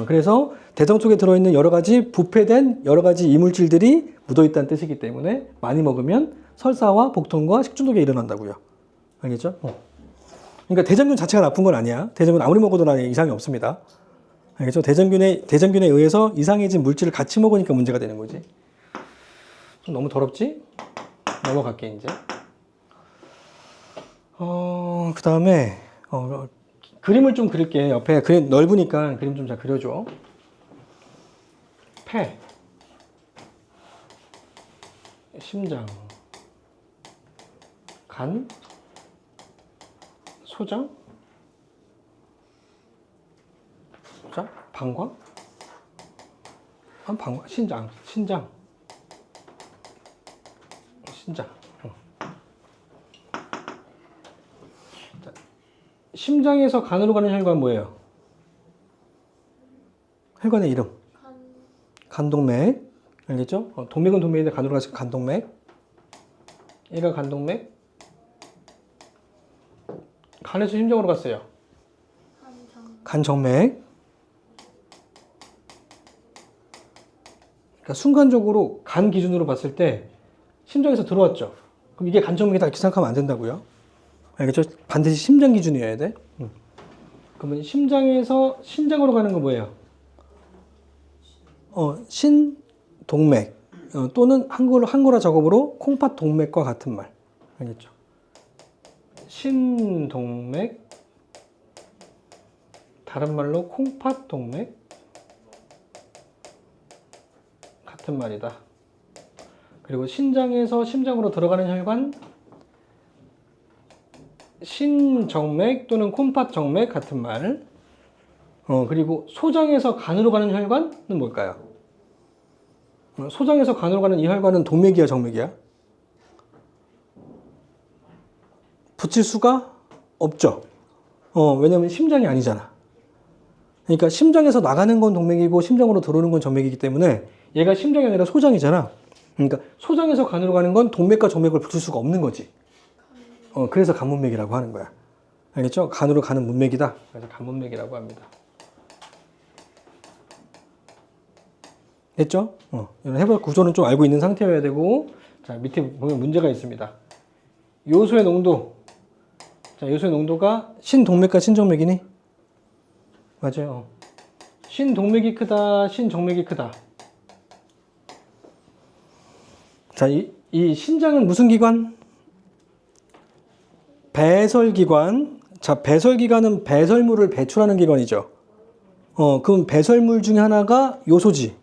그래서 대장 속에 들어있는 여러 가지 부패된 여러 가지 이물질들이 묻어있다는 뜻이기 때문에 많이 먹으면 설사와 복통과 식중독이 일어난다고요. 알겠죠? 그러니까 대장균 자체가 나쁜 건 아니야. 대장균 아무리 먹어도 이상이 없습니다. 알겠죠? 대장균에 의해서 이상해진 물질을 같이 먹으니까 문제가 되는 거지. 좀 너무 더럽지? 넘어갈게 이제. 그 다음에 그림을 좀 그릴게. 옆에 그림 넓으니까 그림 좀 잘 그려줘. 폐, 심장, 간, 소장, 방광, 신장. 심장에서 간으로 가는 혈관 뭐예요? 혈관의 이름. 간동맥. 알겠죠? 동맥은 동맥인데 간으로 가서 간동맥. 얘가 간동맥. 간에서 심장으로 갔어요. 간정맥. 그러니까 순간적으로 간 기준으로 봤을 때 심장에서 들어왔죠. 그럼 이게 간정맥이다 이렇게 생각하면 안 된다고요. 알겠죠? 반드시 심장 기준이어야 돼. 그러면 심장에서 신장으로 가는 건 뭐예요? 신동맥. 또는 한글화 작업으로 콩팥동맥과 같은 말. 알겠죠? 신동맥. 다른 말로 콩팥동맥. 같은 말이다. 그리고 신장에서 심장으로 들어가는 혈관 신정맥 또는 콩팥정맥 같은 말. 그리고 소장에서 간으로 가는 혈관은 뭘까요? 소장에서 간으로 가는 이 혈관은 동맥이야, 정맥이야? 붙일 수가 없죠. 왜냐면 심장이 아니잖아. 그러니까 심장에서 나가는 건 동맥이고 심장으로 들어오는 건 정맥이기 때문에 얘가 심장이 아니라 소장이잖아. 그러니까 소장에서 간으로 가는 건 동맥과 정맥을 붙일 수가 없는 거지. 그래서 간문맥이라고 하는 거야. 알겠죠? 간으로 가는 문맥이다. 그래서 간문맥이라고 합니다. 됐죠? 이런 해부 구조는 좀 알고 있는 상태여야 되고, 자, 밑에 보면 문제가 있습니다. 요소의 농도. 자, 요소의 농도가 신동맥과 신정맥이니? 맞아요. 신동맥이 크다, 신정맥이 크다. 자, 이 신장은 무슨 기관? 배설기관. 자, 배설기관은 배설물을 배출하는 기관이죠. 그럼 배설물 중에 하나가 요소지.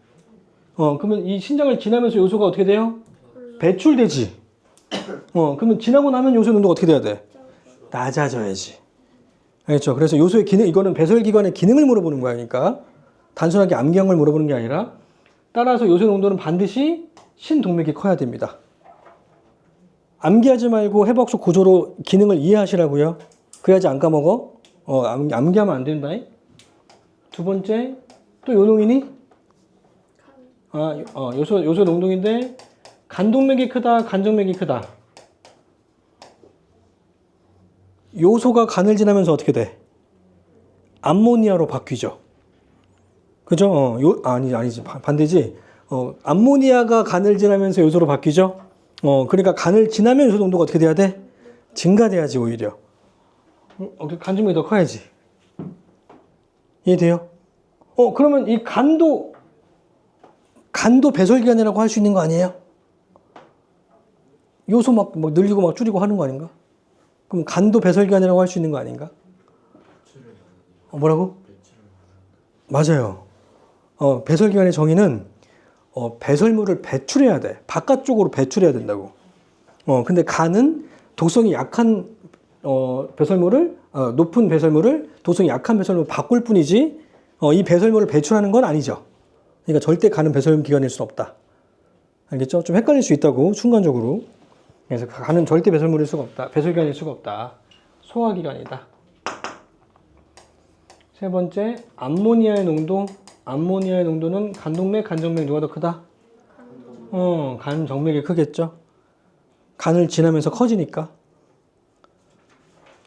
그러면 이 신장을 지나면서 요소가 어떻게 돼요? 배출되지. 그러면 지나고 나면 요소의 농도가 어떻게 돼야 돼? 낮아져야지. 알겠죠? 그래서 요소의 기능, 이거는 배설기관의 기능을 물어보는 거야. 그러니까 단순하게 암기한 물어보는 게 아니라 따라서 요소의 농도는 반드시 신동맥이 커야 됩니다. 암기하지 말고 해부학적 구조로 기능을 이해하시라고요. 그래야지 안 까먹어. 암기하면 안 된다. 두 번째 또 요농이니? 요소 농동인데 간동맥이 크다, 간정맥이 크다. 요소가 간을 지나면서 어떻게 돼? 암모니아로 바뀌죠. 그죠? 아니지. 반대지. 암모니아가 간을 지나면서 요소로 바뀌죠? 그러니까 간을 지나면 요소 농도가 어떻게 돼야 돼? 증가돼야지, 오히려. 간증맥이 더 커야지. 이해돼요? 그러면 이 간도 배설기관이라고 할 수 있는 거 아니에요? 요소 막 늘리고 막 줄이고 하는 거 아닌가? 그럼 간도 배설기관이라고 할 수 있는 거 아닌가? 뭐라고? 맞아요. 배설기관의 정의는 배설물을 배출해야 돼. 바깥쪽으로 배출해야 된다고. 근데 간은 독성이 약한 배설물을 높은 배설물을 독성이 약한 배설물로 바꿀 뿐이지 이 배설물을 배출하는 건 아니죠. 그러니까 절대 간은 배설기관일 수는 없다. 알겠죠? 좀 헷갈릴 수 있다고 순간적으로. 그래서 간은 절대 배설물일 수가 없다. 배설기관일 수가 없다. 소화기관이다. 세 번째, 암모니아의 농도. 암모니아의 농도는 간동맥, 간정맥 누가 더 크다? 간정맥이 크겠죠. 간을 지나면서 커지니까.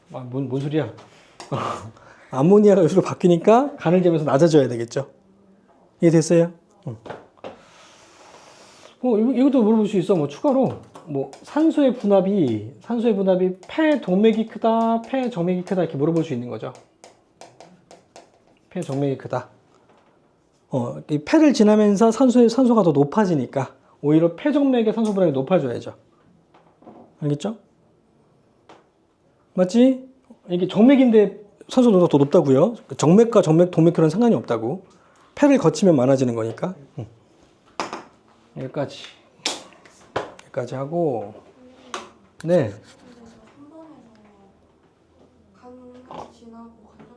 뭔 소리야? 암모니아가 요소로 바뀌니까 간을 지나면서 낮아져야 되겠죠. 이해됐어요? 이것도 물어볼 수 있어. 추가로 산소의 분압이 폐 동맥이 크다, 폐 정맥이 크다 이렇게 물어볼 수 있는 거죠. 폐 정맥이 크다. 이 폐를 지나면서 산소가 더 높아지니까 오히려 폐 정맥의 산소 분압이 높아져야죠. 알겠죠? 맞지? 이게 정맥인데 산소 농도가 더 높다고요? 정맥과 동맥혈은 상관이 없다고. 폐를 거치면 많아지는 거니까. 여기까지 하고. 네. 한 번에서 간 지나고 간정맥